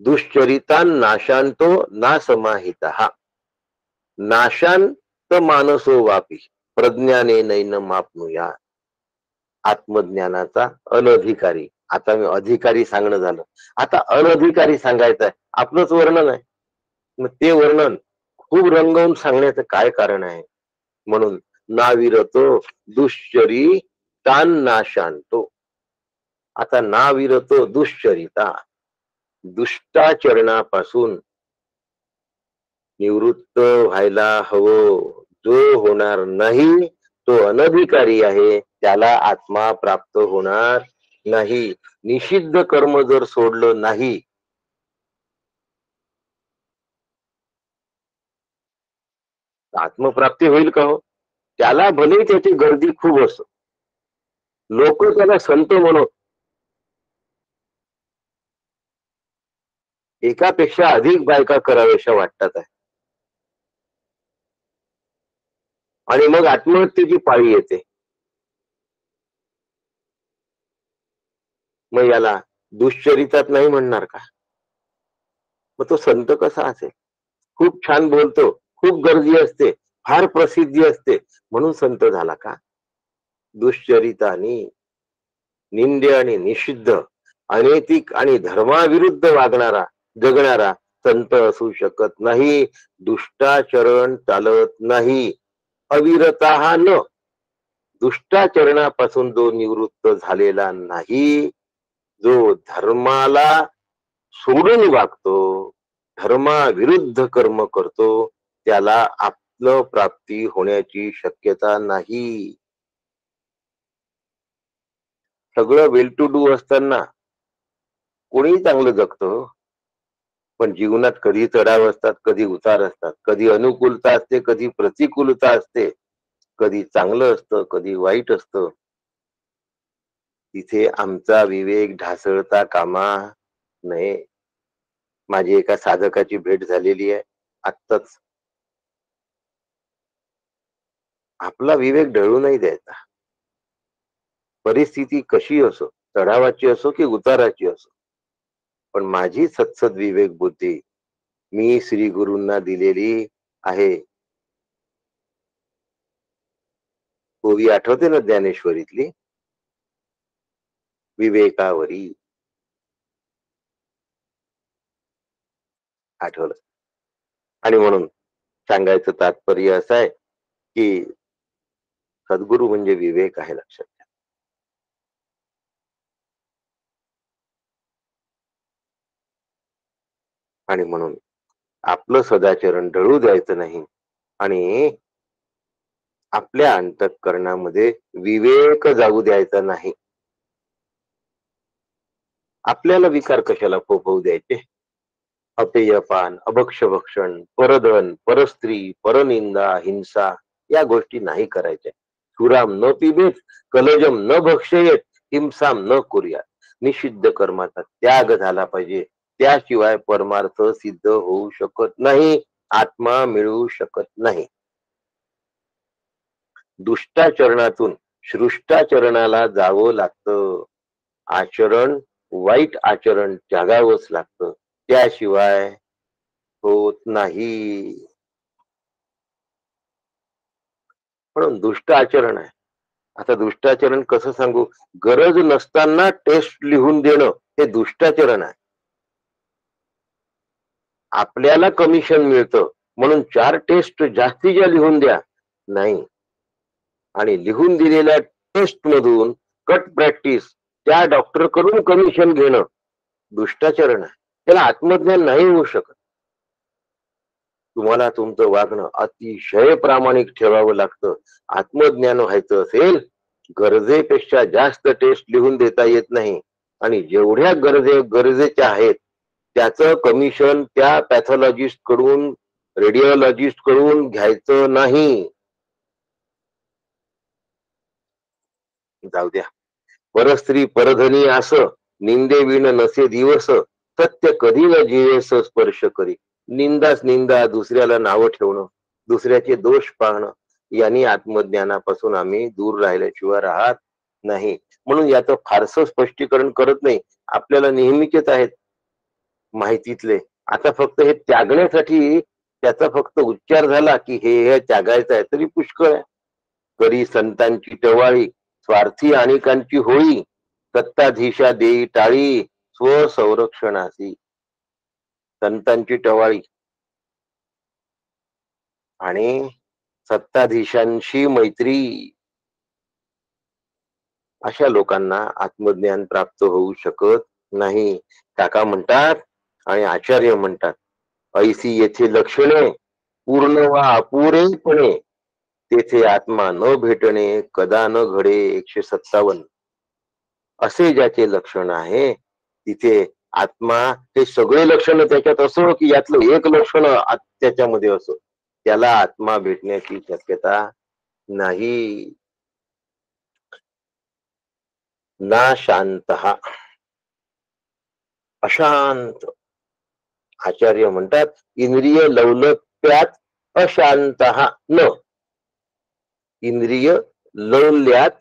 दुश्चरितान नाशांतो ना समाहिता, नाशांत मानसो वापी प्रज्ञाने नैन मापनुया. आत्मज्ञानाचा अनधिकारी. आता मी अधिकारी सांगणं झालं, आता अनधिकारी सांगायचं आहे. आपलंच वर्णन आहे, मग ते वर्णन खूप रंगवून सांगण्याचं काय कारण आहे. म्हणून नाविरतो दुश्चरी तान नाशांतो. आता नाविरतो दुश्चरिता, दुष्टाचरणापासून निवृत्त व्हायला हवं. जो होणार नाही तो अनधिकारी आहे, त्याला आत्मा प्राप्त होणार नाही. निषिद्ध कर्म जर सोडलं नाही, आत्मप्राप्ती होईल का हो? त्याला भले त्याची गर्दी खूप असो, लोक त्याला संत म्हणत, एकापेक्षा अधिक बायका कराव्याशा वाटतात आहे. आणि मग आत्महत्येची पाळी येते. मग याला दुश्चरितात नाही म्हणणार का? मग तो संत कसा असेल? खूप छान बोलतो, खूप गर्दी असते, फार प्रसिद्धी असते, म्हणून संत झाला का? दुश्चरितानी निंद्य आणि निषिद्ध, अनैतिक आणि धर्माविरुद्ध वागणारा जगणारा संत असू शकत नाही. दुष्टाचरण चालत नाही. अविरता न, दुष्टाचरणापासून जो निवृत्त झालेला नाही, जो धर्माला सोडून वागतो, धर्माविरुद्ध कर्म करतो, त्याला आपलं प्राप्ती होण्याची शक्यता नाही. सगळं वेल टू डू असताना कोणी चांगलं जगतो? पण जीवनात कधी चढाव असतात, कधी उतार असतात, कधी अनुकूलता असते, कधी प्रतिकूलता असते, कधी चांगलं असतं, कधी वाईट असतं. तिथे आमचा विवेक ढासळता कामा नये. माझी एका साधकाची भेट झालेली आहे आत्ताच. आपला विवेक ढळू नाही द्यायचा. परिस्थिती कशी असो, चढावाची असो की उताराची असो, पण माझी सत्सद विवेक बुद्धी मी श्री गुरूंना दिलेली आहे. ओवी आठवते ना ज्ञानेश्वरीतली, विवेकावरी. आठवलं. आणि म्हणून सांगायचं तात्पर्य असं आहे की सद्गुरू म्हणजे विवेक आहे, लक्षात घ्या. आणि म्हणून आपलं सदाचरण ढळू द्यायचं नाही आणि आपल्या अंतःकरणामध्ये विवेक जाऊ द्यायचा नाही. आपल्याला विकार कशाला फोफवू द्यायचे? अपेयपान, अभक्षभक्षण, परधन, परस्त्री, परनिंदा, हिंसा या गोष्टी नाही करायच्या. सुराम न पिबेत, कलजम न भक्षयेत, हिंसाम न कुर्यात. निषिद्ध कर्माचा त्याग झाला पाहिजे. त्याशिवाय परमार्थ सिद्ध होऊ शकत नाही, आत्मा मिळू शकत नाही. दुष्टाचरणातून सृष्टाचरणाला जावं लागतं. आचरण, वाईट आचरण त्यागावंच लागतं, त्याशिवाय होत नाही. म्हणून दुष्ट आचरण आहे. आता दुष्टाचरण कसं सांगू? गरज नसताना टेस्ट लिहून देणं हे दुष्टाचरण आहे. आपल्याला कमिशन मिळतं म्हणून 4 टेस्ट जास्तीच्या लिहून द्या, नाही. आणि लिहून दिलेल्या टेस्ट मधून कट प्रॅक्टिस त्या डॉक्टर कडून कमिशन घेणं दुष्टाचरण आहे. त्याला आत्मज्ञान नाही होऊ शकत. तुम्हाला तुमचं वागणं अतिशय प्रामाणिक ठेवावं लागतं. आत्मज्ञान व्हायचं असेल, गरजेपेक्षा जास्त टेस्ट लिहून देता येत नाही. आणि जेवढ्या गरजेच्या आहेत त्याचं कमिशन त्या पॅथॉलॉजिस्ट कडून, रेडिओलॉजिस्ट कडून घ्यायचं नाही. जाऊ द्या. परस्त्री परधनी असं निंदे विण नसे दिवस, सत्य कधी न जीवेस स्पर्श करी. निंदाच निंदा, दुसऱ्याला नावं ठेवणं, दुसऱ्याचे दोष पाहणं, यांनी आत्मज्ञानापासून आम्ही दूर राहिल्याशिवाय राहत नाही. म्हणून याचं फारसं स्पष्टीकरण करत नाही. आपल्याला नेहमीचेच आहेत माहितीतले. आता फक्त हे त्यागण्यासाठी त्याचा फक्त उच्चार झाला की हे त्यागायचं आहे तरी पुष्कळ आहे. करी संतांची टवाळी, स्वार्थी अनेकांची होळी, सत्ताधीशा देई टाळी, स्वसंरक्षणाची. संतांची टवाळी आणि सत्ताधीशांशी मैत्री, अशा लोकांना आत्मज्ञान प्राप्त होऊ शकत नाही. काका म्हणतात आणि आचार्य म्हणतात, ऐसी येथे लक्षणे पूर्ण वा अपुरेपणे, तेथे आत्मा न भेटणे कदा न घडे. 157. असे ज्याचे लक्षण आहे तिथे आत्मा, हे सगळे लक्षण त्याच्यात असो की यातलं एक लक्षण त्याच्यामध्ये असो, त्याला आत्मा भेटण्याची शक्यता नाही. ना शांत, अशांत. आचार्य म्हणतात इंद्रिय लौलत्यात अशांत न, इंद्रिय लौल्यात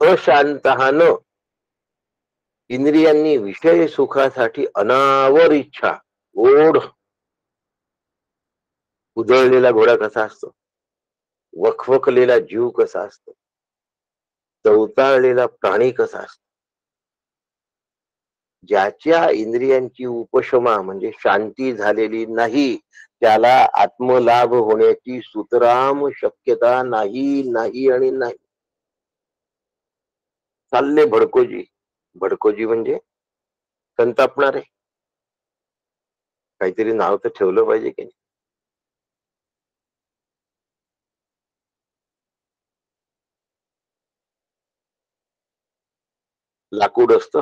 अशांत न. इंद्रियांनी विषय सुखासाठी अनावर इच्छा, ओढ. उजळलेला घोडा कसा असतो, वखवखलेला जीव कसा असतो, चवताळलेला प्राणी कसा असतो. ज्याच्या इंद्रियांची उपशमा म्हणजे शांती झालेली नाही, त्याला आत्मलाभ होण्याची सुतराम शक्यता नाही, नाही आणि नाही. चालले भडकोजी. भडकोजी म्हणजे संतापणारे. काहीतरी नाव तर ठेवलं पाहिजे की नाही. लाकूड असतं,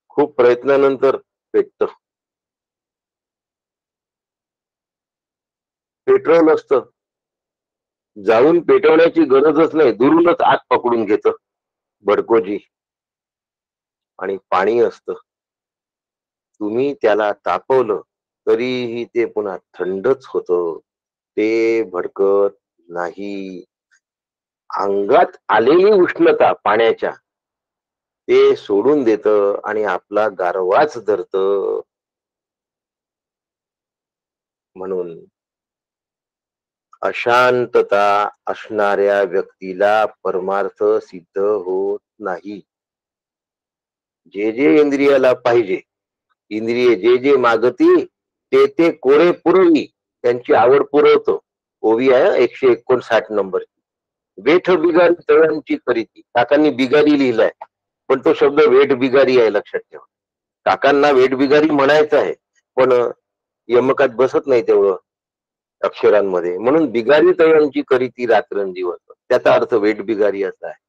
खूप प्रयत्नानंतर पेटतं. पेट्रोल असतं, जाऊन पेटवण्याची गरजच नाही, दुरूनच आत पकडून घेतं भडकोजी. आणि पाणी असतं, तुम्ही त्याला तापवलं तरीही ते पुन्हा थंडच होतं, ते भडकत नाही. अंगात आलेली उष्णता पाण्याच्या ते सोडून देतं आणि आपला गारवाच धरतं. म्हणून अशांतता असणाऱ्या व्यक्तीला परमार्थ सिद्ध होत नाही. जे जे इंद्रियाला पाहिजे, इंद्रिय जे जे मागती ते ते कोरे पुरवी, त्यांची आवड पुरवतो. ओवी आहे 159 नंबर. वेठ बिगारी तळांची करीती, काकांनी बिगारी लिहिलाय, पण तो शब्द वेठ बिगारी आहे, लक्षात ठेवा. काकांना वेठ बिगारी म्हणायचं आहे, पण यमकात बसत नाही तेवढं अक्षरांमध्ये, म्हणून बिगारी तळांची करीती रात्रंदिवस, त्याचा अर्थ वेठ बिगारी असा आहे.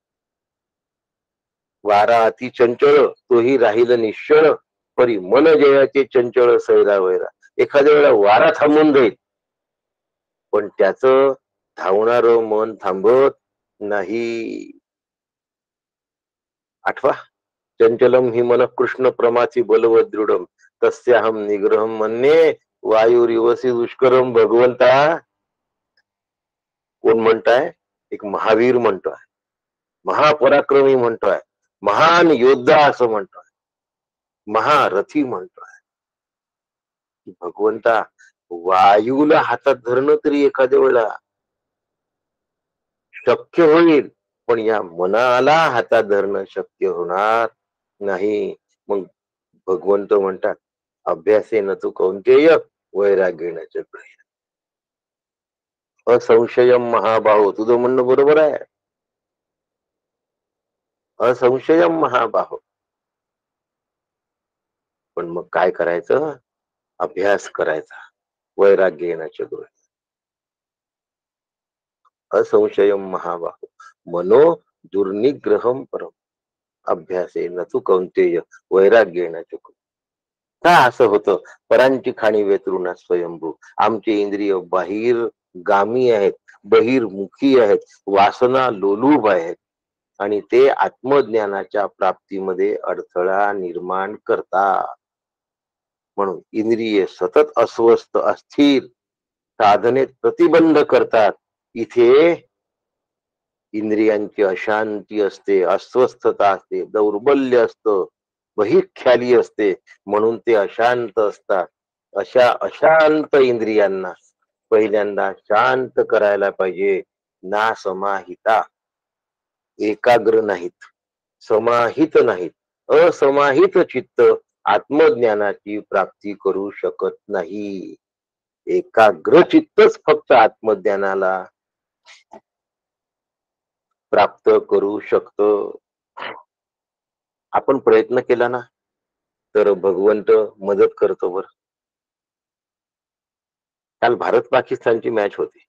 वारा अति चंचळ तोही राहील निश्चळ, परी मन जयाचे चंचळ सैरा वैरा. एखाद्या वेळेला वारा थांबून जाईल, पण त्याचं धावणार मन थांबत नाही. आठवा, चंचलम हि मन कृष्ण प्रमाची बलवत दृढम, तस्याहम निग्रहम म्हणणे वायुरिवसी दुष्करम. भगवंता कोण म्हणताय? एक महावीर म्हणतोय, महापराक्रमी म्हणतोय, महान योद्धा असं म्हणतोय, महारथी म्हणतोय. भगवंता वायूला हातात धरणं तरी एखाद्या वेळेला शक्य होईल, पण या मनाला हातात धरणं शक्य होणार नाही. मग भगवंत म्हणतात, अभ्यासे न तू कौंतेय वैराग्येण्याचे प्रय. असंशयम महाबाहो, तुझं म्हणणं बरोबर आहे, असंशयम महाबाहो. पण मग काय करायचं? अभ्यास करायचा, वैराग्य येण्याचे डोळे. असंशयम महाबाहो मनो दुर्निग्रहम परम, अभ्यासे न तू कौंतेय वैराग्य येण्याचे. का असं होतं? परांची खाणी वेतरुणा स्वयंभू. आमचे इंद्रिय बाहेर गामी आहेत, बहिर्मुखी आहेत, वासना लोलूप आहेत, आणि ते आत्मज्ञानाच्या प्राप्तीमध्ये अडथळा निर्माण करतात. म्हणून इंद्रिय सतत अस्वस्थ अस्थिर साधनेत प्रतिबंध करतात. इथे इंद्रियांची अशांती असते, अस्वस्थता असते, दौर्बल्य असतं, बहिख्याली असते, म्हणून ते अशांत असतात. अशा अशांत इंद्रियांना पहिल्यांदा शांत करायला पाहिजे. ना समाहिता, एकाग्र नाहीत, समाहित नाहीत, असमाहित चित्त आत्मज्ञानाची प्राप्ती करू शकत नाही. एकाग्र चित्तच फक्त आत्मज्ञानाला प्राप्त करू शकतं. आपण प्रयत्न केला ना तर भगवंत मदत करतो. बर, काल भारत पाकिस्तानची मॅच होती,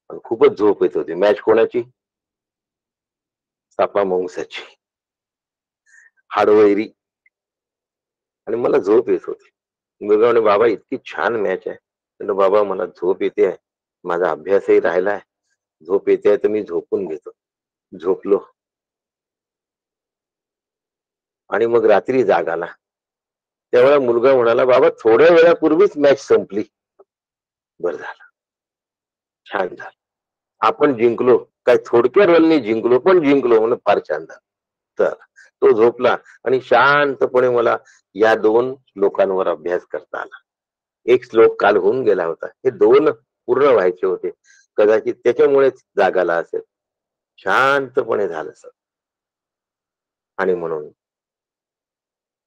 पण खूपच झोप येत होती. मॅच कोणाची? सापा मंगसाची, हाडवैरी. आणि मला झोप येत होती. मुलगा म्हणे, बाबा इतकी छान मॅच आहे. म्हणलं, बाबा मला झोप येते आहे, माझा अभ्यासही राहिलाय, झोप येते आहे तर मी झोपून घेतो. झोपलो आणि मग रात्री जाग आला. त्यावेळेला मुलगा म्हणाला, बाबा थोड्या वेळापूर्वीच मॅच संपली. बरं झालं, छान झालं, आपण जिंकलो. काय थोडक्या रननी जिंकलो, पण जिंकलो, म्हणून फार छान झालं. तर तो झोपला आणि शांतपणे मला या दोन श्लोकांवर अभ्यास करता आला. एक श्लोक काल होऊन गेला होता, हे दोन पूर्ण व्हायचे होते, कदाचित त्याच्यामुळेच जागाला असेल. शांतपणे झालं सर. आणि म्हणून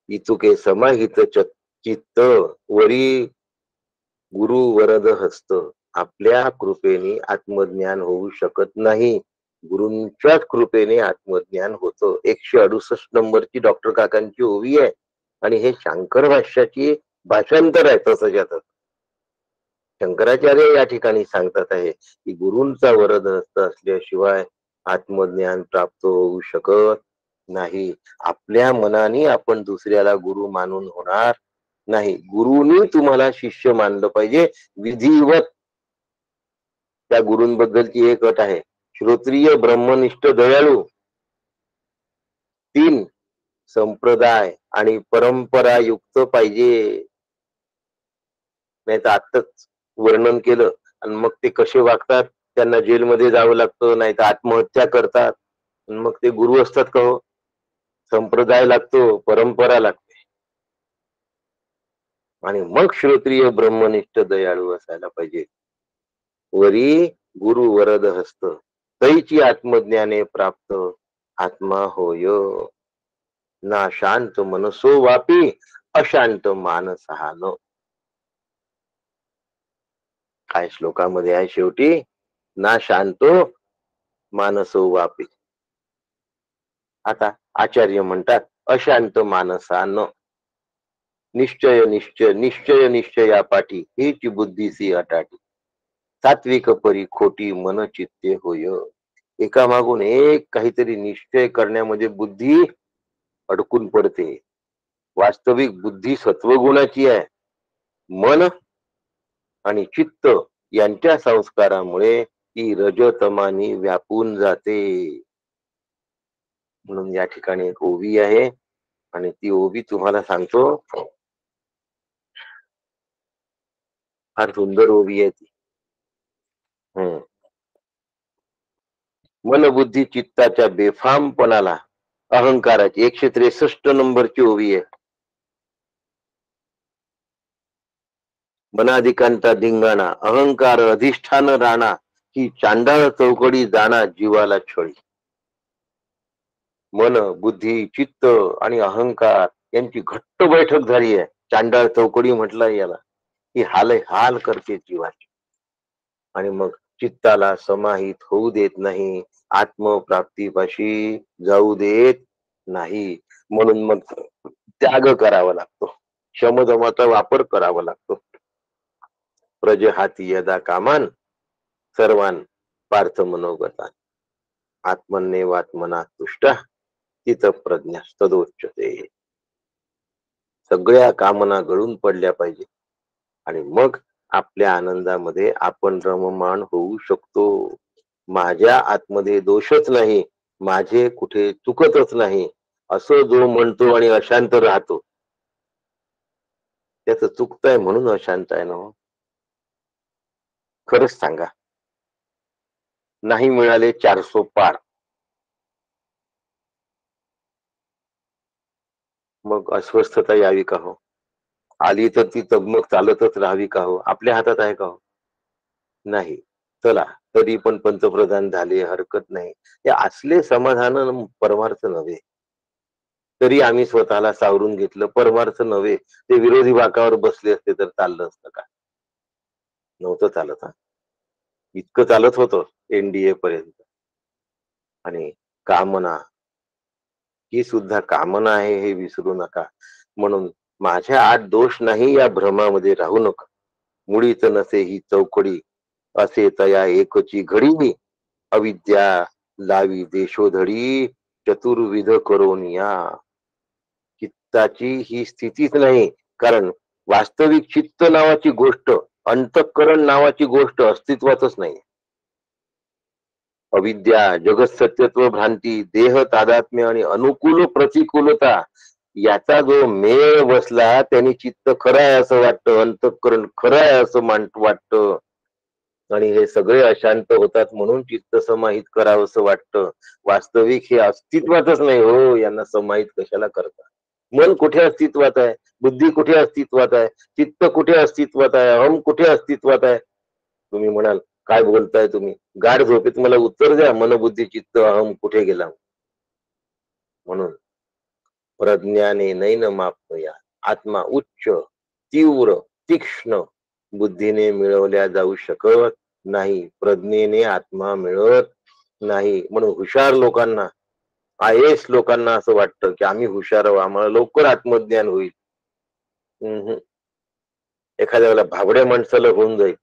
इतुके समाहित चित्त वरी गुरु वरद हस्त. आपल्या कृपेने आत्मज्ञान होऊ शकत नाही, गुरूंच्याच कृपेने आत्मज्ञान होतं. 168 नंबरची डॉक्टर काकांची ओवी आहे, आणि हे शंकर भाष्याची भाषांतर आहे. तसंच्या तसं शंकराचार्य या ठिकाणी सांगतात आहे की गुरूंचा वरद हस्त असल्याशिवाय आत्मज्ञान प्राप्त होऊ शकत नाही. आपल्या मनाने आपण दुसऱ्याला गुरु मानून होणार नाही. गुरुनी तुम्हाला शिष्य मानलं पाहिजे विधिवत. त्या गुरूंबद्दलची एक अट आहे, श्रोत्रिय ब्रह्मनिष्ठ दयाळू. 3 संप्रदाय आणि परंपरा युक्त पाहिजे. नाही तर आत्ताच वर्णन केलं आणि मग ते कसे वागतात, त्यांना जेलमध्ये जावं लागतं, नाही तर आत्महत्या करतात. मग ते गुरु असतात का हो? संप्रदाय लागतो, परंपरा लागते, आणि मग श्रोत्रिय ब्रह्मनिष्ठ दयाळू असायला पाहिजे. वरी गुरु वरद हस्त तैची आत्मज्ञाने प्राप्त आत्मा होय ना शांत मनसो वापी अशांत मानसहान. काय श्लोकामध्ये आहे शेवटी, ना शांतो मानसो वापी. आता आचार्य म्हणतात अशांत मानसान निश्चय निश्चय निश्चय निश्चया पाठी हीची बुद्धीसी अटाटी सात्विक परी खोटी मन चित्ते होय. एकामागून एक काहीतरी निश्चय करण्यामध्ये बुद्धी अडकून पडते. वास्तविक बुद्धी सत्वगुणाची आहे. मन आणि चित्त यांच्या संस्कारामुळे ती रजतमानी व्यापून जाते. म्हणून या ठिकाणी एक ओवी आहे आणि ती ओवी तुम्हाला सांगतो. फार सुंदर ओवी आहे ती. मन बुद्धी चित्ताच्या बेफामपणाला अहंकाराची 163 नंबरची ओवी आहे. मनाधिकांचा धिंगाणा अहंकार अधिष्ठान राणा ही चांडाळ चौकडी जाणा जीवाला छळी. मन बुद्धी चित्त आणि अहंकार यांची घट्ट बैठक झाली आहे. चांडाळ चौकडी म्हटलं याला. ही हाल करते जीवाची आणि मग चित्ताला समाहित होऊ देत नाही, आत्मप्राप्तीपाशी जाऊ देत नाही. म्हणून मग त्याग करावा लागतो, क्षमदमाचा वापर करावा लागतो. प्रज हाती यदा कामान सर्वान पार्थ मनोगता आत्मन्नेवात्मना तुष्टा चित प्रज्ञा तदोच्यते. सगळ्या कामना गळून पडल्या पाहिजे आणि मग आपल्या आनंदामध्ये आपण रममाण होऊ शकतो. माझ्या आतमध्ये दोषच नाही, माझे कुठे चुकतच नाही असं जो म्हणतो आणि अशांत राहतो, त्याच चुकतंय म्हणून अशांत आहे ना. खरंच सांगा, नाही मिळाले 400 पार, मग अस्वस्थता यावी का हो? आली तर ती तगमग चालतच राहावी का हो? आपल्या हातात आहे का हो? नाही. चला, तरी पण पंतप्रधान झाले, हरकत नाही. हे असले समाधान परमार्थ नव्हे. तरी आम्ही स्वतःला सावरून घेतलं, परमार्थ नव्हे. ते विरोधी वाकावर बसले असते तर चाललं असतं का? नव्हतं चालत. हा, इतकं चालत होतं एनडीए पर्यंत. आणि कामना ही सुद्धा कामना आहे हे विसरू नका. म्हणून माझ्या आत दोष नाही या भ्रमामध्ये राहू नका. मुळीच नसे ही चौकडी असे तया एकची घडी अविद्या लावी देशोधडी चतुर्विध करून या. चित्ताची ही स्थितीच नाही, कारण वास्तविक चित्त नावाची गोष्ट, अंतःकरण नावाची गोष्ट अस्तित्वातच नाही. अविद्या, जगत सत्यत्व भ्रांती, देह तादात्म्य आणि अनुकूल प्रतिकूलता याचा जो मेळ बसला त्यांनी चित्त खरं आहे असं वाटतं, अंतःकरण खरं आहे असं वाटतं आणि हे सगळे अशांत होतात म्हणून चित्त समाहित करावं असं वाटतं. वास्तविक हे अस्तित्वातच नाही हो. यांना समाहित कशाला करतात? मन कुठे अस्तित्वात आहे? बुद्धी कुठे अस्तित्वात आहे? चित्त कुठे अस्तित्वात आहे? अहम कुठे अस्तित्वात आहे? तुम्ही म्हणाल काय बोलताय तुम्ही? गाढ झोपेत मला उत्तर द्या, मन बुद्धी चित्त अहम कुठे गेला? म्हणून प्रज्ञाने नैन मापया आत्मा उच्च तीव्र तीक्ष्ण बुद्धीने मिळवल्या जाऊ शकत नाही. प्रज्ञेने आत्मा मिळत नाही. म्हणून हुशार लोकांना, IAS लोकांना असं वाटतं की आम्ही हुशार आहोत, आम्हाला लवकर आत्मज्ञान होईल. एखाद्या वेळेला भाबड्या माणसाला होऊन जाईल,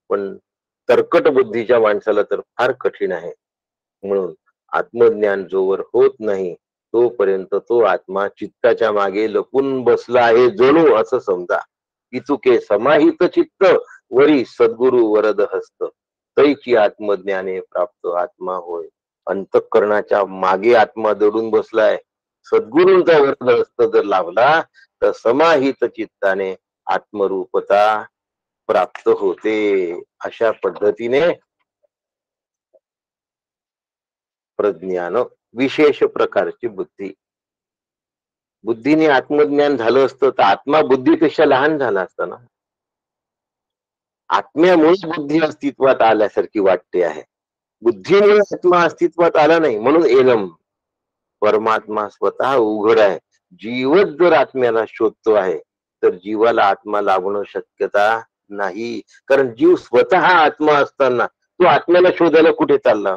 पण तरकट बुद्धीच्या माणसाला तर फार कठीण आहे. म्हणून आत्मज्ञान जोवर होत नाही तोपर्यंत तो आत्मा चित्ताच्या मागे लपून बसला आहे जणू असं समजा. इचुके समाहित चित्त वरी सद्गुरु वरद हस्त. तैची आत्मज्ञाने प्राप्त आत्मा होय. अंतःकरणाच्या मागे आत्मा दडून बसलाय. सद्गुरूंचा वरद हस्त जर लाभला तर समाहित चित्ताने आत्मरूपता प्राप्त होते. अशा पद्धतीने प्रज्ञान विशेष प्रकारची बुद्धीने आत्मज्ञान झालं असतं तर आत्मा बुद्धीपेक्षा लहान झाला असता ना. आत्म्यामुळे बुद्धी अस्तित्वात आल्यासारखी वाटते आहे. बुद्धीमुळे आत्मा अस्तित्वात आला नाही म्हणून एलम. परमात्मा स्वतः उघड आहे. जीवच जर आत्म्याला शोधतो आहे तर जीवाला आत्मा लाभणं शक्यता नाही. कारण जीव स्वतः आत्मा असताना तो आत्म्याला शोधायला कुठे चालला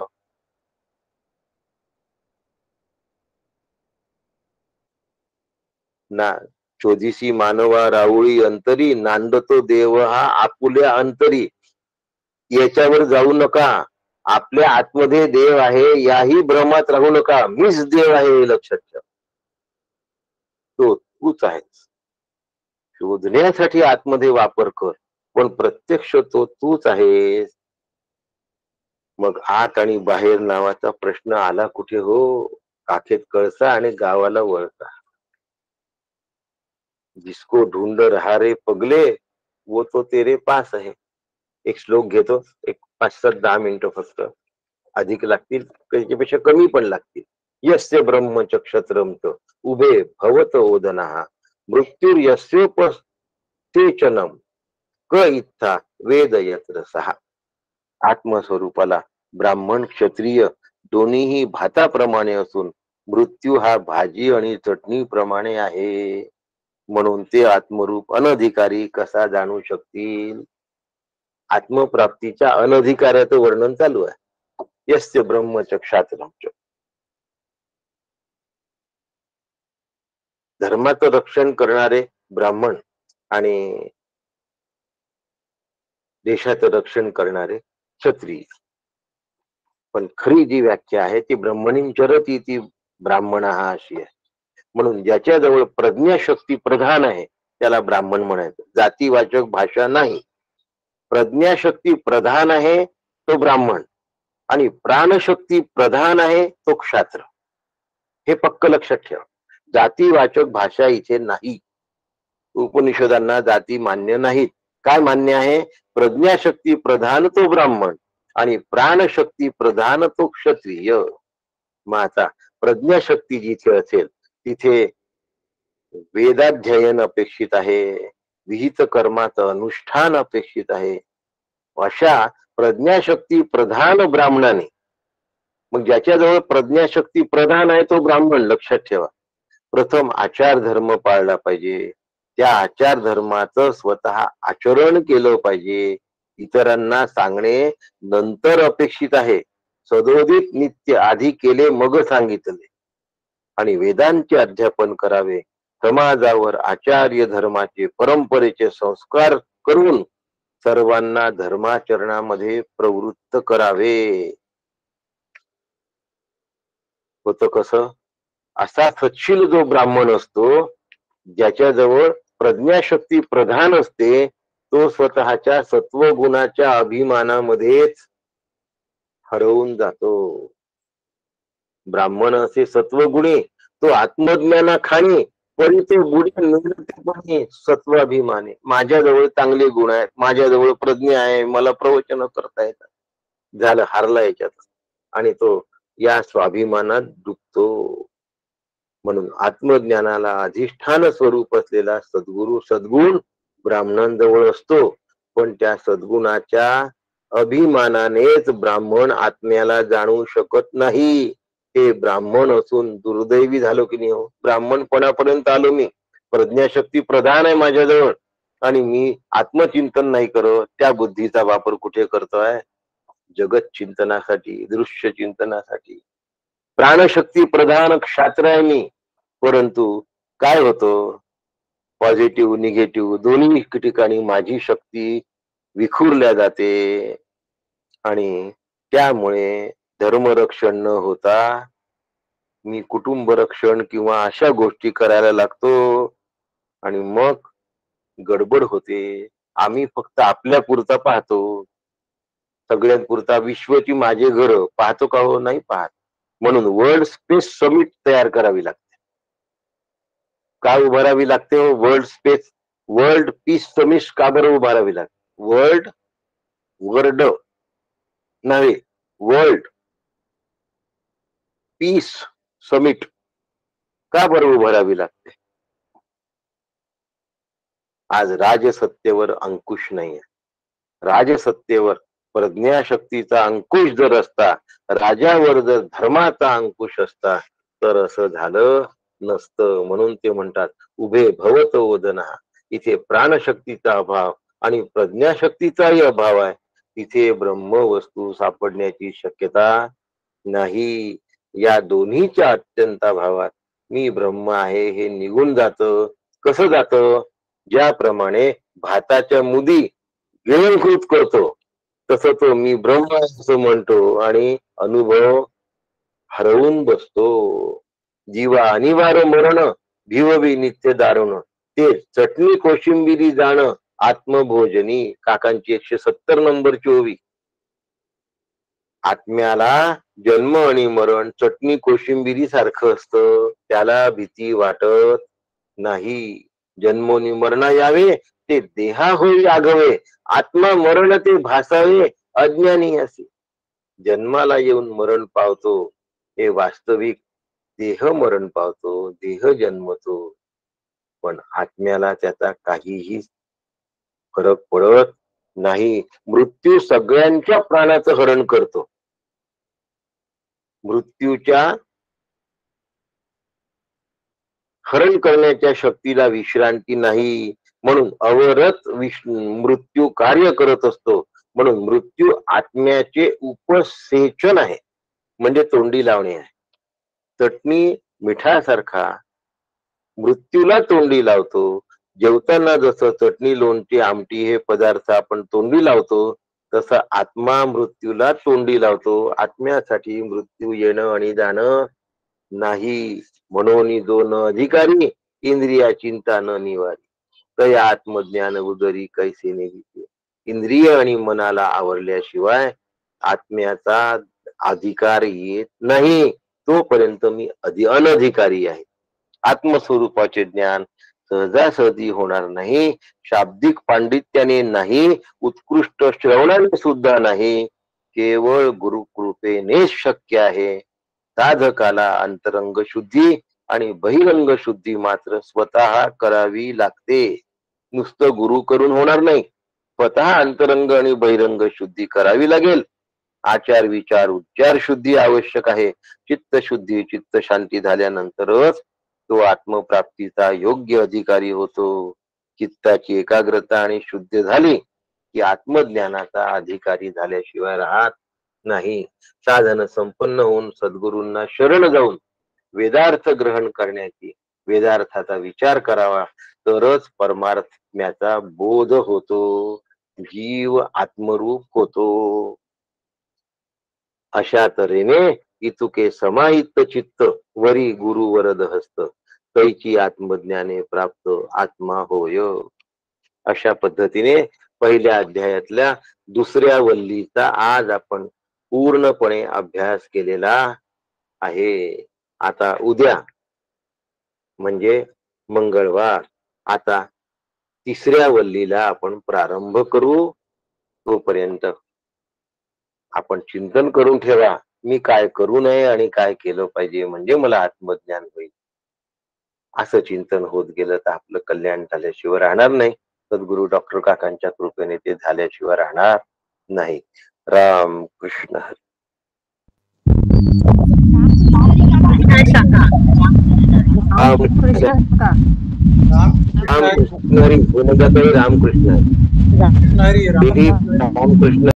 ना. शोधिसी मानवा राऊळी अंतरी नांदतो देव हा आपुल्या अंतरी. याच्यावर जाऊ नका. आपल्या आतमध्ये देव आहे याही भ्रमात राहू नका. मीच देव आहे हे लक्षात ठेवा. तो तूच आहेस. शोधण्यासाठी आतमध्ये वापर कर पण प्रत्यक्ष तो तूच आहेस. मग आत आणि बाहेर नावाचा प्रश्न आला कुठे हो. काखेत कळसा आणि गावाला वळसा. जिसको ढूंढ रहा रे पगले वो तो तेरे पास है. एक श्लोक घेतो. एक 5-7-10 मिनिटं फक्त. अधिक लागतील त्याच्यापेक्षा कमी पण लागतील. यस्य ब्रह्मचक्षत्रम उभे भवत ओदना मृत्यूर यस्योपस्थेचनम क इत्था वेद यत्र सहा. आत्मस्वरूपाला ब्राह्मण क्षत्रिय दोन्हीही भाताप्रमाणे असून मृत्यू हा भाजी आणि चटणी प्रमाणे आहे. म्हणून ते आत्मरूप अनधिकारी कसा जाणू शकतील. आत्मप्राप्तीच्या अनधिकाराचं वर्णन चालू आहे. यस्य ब्रह्मचक्षात्रम धर्माचं रक्षण करणारे ब्राह्मण आणि देशाचं रक्षण करणारे क्षत्रिय. पण खरी जी व्याख्या आहे ती ब्रह्मणीं चरती ती ब्राह्मण हा अशी आहे. म्हणून ज्याच्याजवळ प्रज्ञाशक्ती प्रधान आहे त्याला ब्राह्मण म्हणायचं. जातीवाचक भाषा नाही. प्रज्ञाशक्ती प्रधान आहे तो ब्राह्मण आणि प्राणशक्ती प्रधान आहे तो क्षात्र. हे पक्क लक्षात ठेवा. जातीवाचक भाषा इथे नाही. उपनिषदांना जाती मान्य नाहीत. काय मान्य आहे. प्रज्ञाशक्ती प्रधान तो ब्राह्मण आणि प्राणशक्ती प्रधान तो क्षत्रिय. मग आता प्रज्ञाशक्ती जिथे असेल तिथे वेदाध्ययन अपेक्षित आहे. विहित कर्माचं अनुष्ठान अपेक्षित आहे. अशा प्रज्ञाशक्ती प्रधान ब्राह्मणाने. मग ज्याच्याजवळ प्रज्ञाशक्ती प्रधान आहे तो ब्राह्मण. लक्षात ठेवा. प्रथम आचार धर्म पाळला पाहिजे. त्या आचार धर्माचं स्वतः आचरण केलं पाहिजे. इतरांना सांगणे नंतर अपेक्षित आहे. सदोदित नित्य आधी केले मग सांगितले. आणि वेदांचे अध्यापन करावे. समाजावर आचार्य धर्माचे परंपरेचे संस्कार करून सर्वांना धर्माचरणामध्ये प्रवृत्त करावे. होत कसं. असा सत्शील जो ब्राह्मण असतो ज्याच्याजवळ प्रज्ञाशक्ती प्रधान असते तो स्वतःच्या सत्वगुणाच्या अभिमानामध्येच हरवून जातो. ब्राह्मण असे सत्वगुणी तो आत्मज्ञानाखाणी परी तो गुढी सत्वाभिमाने. माझ्याजवळ चांगले गुण आहेत. माझ्याजवळ प्रज्ञा आहे. मला प्रवचन करता येतात. झालं हारला याच्यात आणि तो या स्वाभिमानात डुबतो. म्हणून आत्मज्ञानाला अधिष्ठान स्वरूप असलेला सद्गुण ब्राह्मणांजवळ असतो. पण त्या सद्गुणाच्या अभिमानानेच ब्राह्मण आत्म्याला जाणू शकत नाही. ते ब्राह्मण असून दुर्दैवी झालो की नाही हो. ब्राह्मणपणापर्यंत आलो मी. प्रज्ञाशक्ती प्रधान आहे माझ्याजवळ आणि मी आत्मचिंतन नाही करत. त्या बुद्धीचा वापर कुठे करतोय. जगत चिंतनासाठी, दृश्य चिंतनासाठी. प्राणशक्ती प्रधान क्षात्र आहे मी. परंतु काय होतं. पॉझिटिव्ह निगेटिव्ह दोन्ही ठिकाणी माझी शक्ती विखुरल्या जाते आणि त्यामुळे धर्मरक्षण न होता मी कुटुंब रक्षण किंवा अशा गोष्टी करायला लागतो आणि मग गडबड होते. आम्ही फक्त आपल्या पुरता पाहतो. सगळ्यांपुरता विश्वची माझे घर पाहतो का हो? नाही पाहत. म्हणून वर्ल्ड स्पेस समिट तयार करावी लागते. का उभारावी लागते हो? वर्ल्ड पीस समिट का बरं उभारावी लागते? वर्ल्ड नव्हे, वर्ल्ड पीस समिट का बरं उभारावी लागते? आज राजसत्तेवर अंकुश नाहीये. राजसत्तेवर प्रज्ञाशक्तीचा अंकुश जर असता, राजावर जर धर्माचा अंकुश असता, तर असं झालं नसतं. म्हणून ते म्हणतात उभे भवत वदना. इथे प्राणशक्तीचा अभाव आणि प्रज्ञाशक्तीचाही अभाव आहे. तिथे ब्रह्मवस्तू सापडण्याची शक्यता नाही. या दोन्हीच्या अत्यंत अभावात मी ब्रह्म आहे हे निघून जातं. कसं जातं? ज्याप्रमाणे भाताच्या मुदी गिळंकृत करतो, तसं तो मी ब्रह्म आहे असं म्हणतो आणि अनुभव हरवून बसतो. जीवा अनिवार्य मरण भिववी नित्य दारुण, ते चटणी कोशिंबिरी जाणं आत्मभोजनी. काकांची 170 नंबरची ओवी. आत्म्याला जन्म आणि मरण चटणी कोशिंबिरी सारखं असतं. त्याला भीती वाटत नाही. जन्मोनी मरण यावे ते देहा होई आगवे, आत्मा मरण ते भासावे अज्ञानी असे. जन्माला येऊन मरण पावतो हे वास्तविक. देह मरण पावतो, देह जन्मतो, पण आत्म्याला त्याचा काहीही फरक पडत नाही. मृत्यू सगळ्यांच्या प्राणाचं हरण करतो. मृत्यूच्या हरण करण्याच्या शक्तीला विश्रांती नाही. म्हणून अवरत मृत्यू कार्य करत असतो. म्हणून मृत्यू आत्म्याचे उपसेचन आहे, म्हणजे तोंडी लावणे आहे. चटणी मिठासारखा मृत्यूला तोंडी लावतो. जेवताना जसं चटणी, लोणची, आमटी हे पदार्थ आपण तोंडी लावतो, तसं आत्मा मृत्यूला तोंडी लावतो. आत्म्यासाठी मृत्यू येणं आणि जाणं नाही. म्हणून जो न अधिकारी इंद्रिया चिंता न निवारी, तया आत्मज्ञान उदरी कैसे निघते. इंद्रिय आणि मनाला आवरल्याशिवाय आत्म्याचा अधिकार येत नाही. तोपर्यंत मी अनधिकारी आहे. आत्मस्वरूपाचे ज्ञान सहजासहजी होणार नाही. शाब्दिक पांडित्याने नाही, उत्कृष्ट श्रवणाने सुद्धा नाही. केवळ गुरुकृपेनेच शक्य आहे. साधकाला अंतरंग शुद्धी आणि बहिरंग शुद्धी मात्र स्वतः करावी लागते. नुसतं गुरु करून होणार नाही. स्वतः अंतरंग आणि बहिरंग शुद्धी करावी लागेल. आचार विचार उच्चार शुद्धी आवश्यक आहे. चित्त शुद्धी, चित्त शांती झाल्यानंतरच तो आत्मप्राप्तीचा योग्य अधिकारी होतो. चित्ताची एकाग्रता आणि शुद्ध झाली की आत्मज्ञानाचा अधिकारी झाल्याशिवाय राहत नाही. साधन संपन्न होऊन सद्गुरूंना शरण जाऊन वेदार्थ ग्रहण करण्याची, वेदार्थाचा विचार करावा, तरच परमार्थम्याचा बोध होतो. जीव आत्मरूप होतो. अशा तऱ्हेने इतुके समाहित चित्त वरी गुरु वरद हस्त, तैची आत्मज्ञाने प्राप्त आत्मा होय. अशा पद्धतीने पहिल्या अध्यायातल्या दुसऱ्या वल्लीचा आज आपण पूर्णपणे अभ्यास केलेला आहे. आता उद्या म्हणजे मंगळवार आता तिसऱ्या वल्लीला आपण प्रारंभ करू. तोपर्यंत आपण चिंतन करून ठेवा, मी काय करू नये आणि काय केलं पाहिजे म्हणजे मला आत्मज्ञान होईल. असं चिंतन होत गेलं तर आपलं कल्याण झाल्याशिवाय राहणार नाही. सद्गुरू डॉक्टर काकांच्या कृपेने ते झाल्याशिवाय राहणार नाही. राम कृष्ण हरी. रामकृष्ण हरी. रामकृष्ण हरी. रामकृष्ण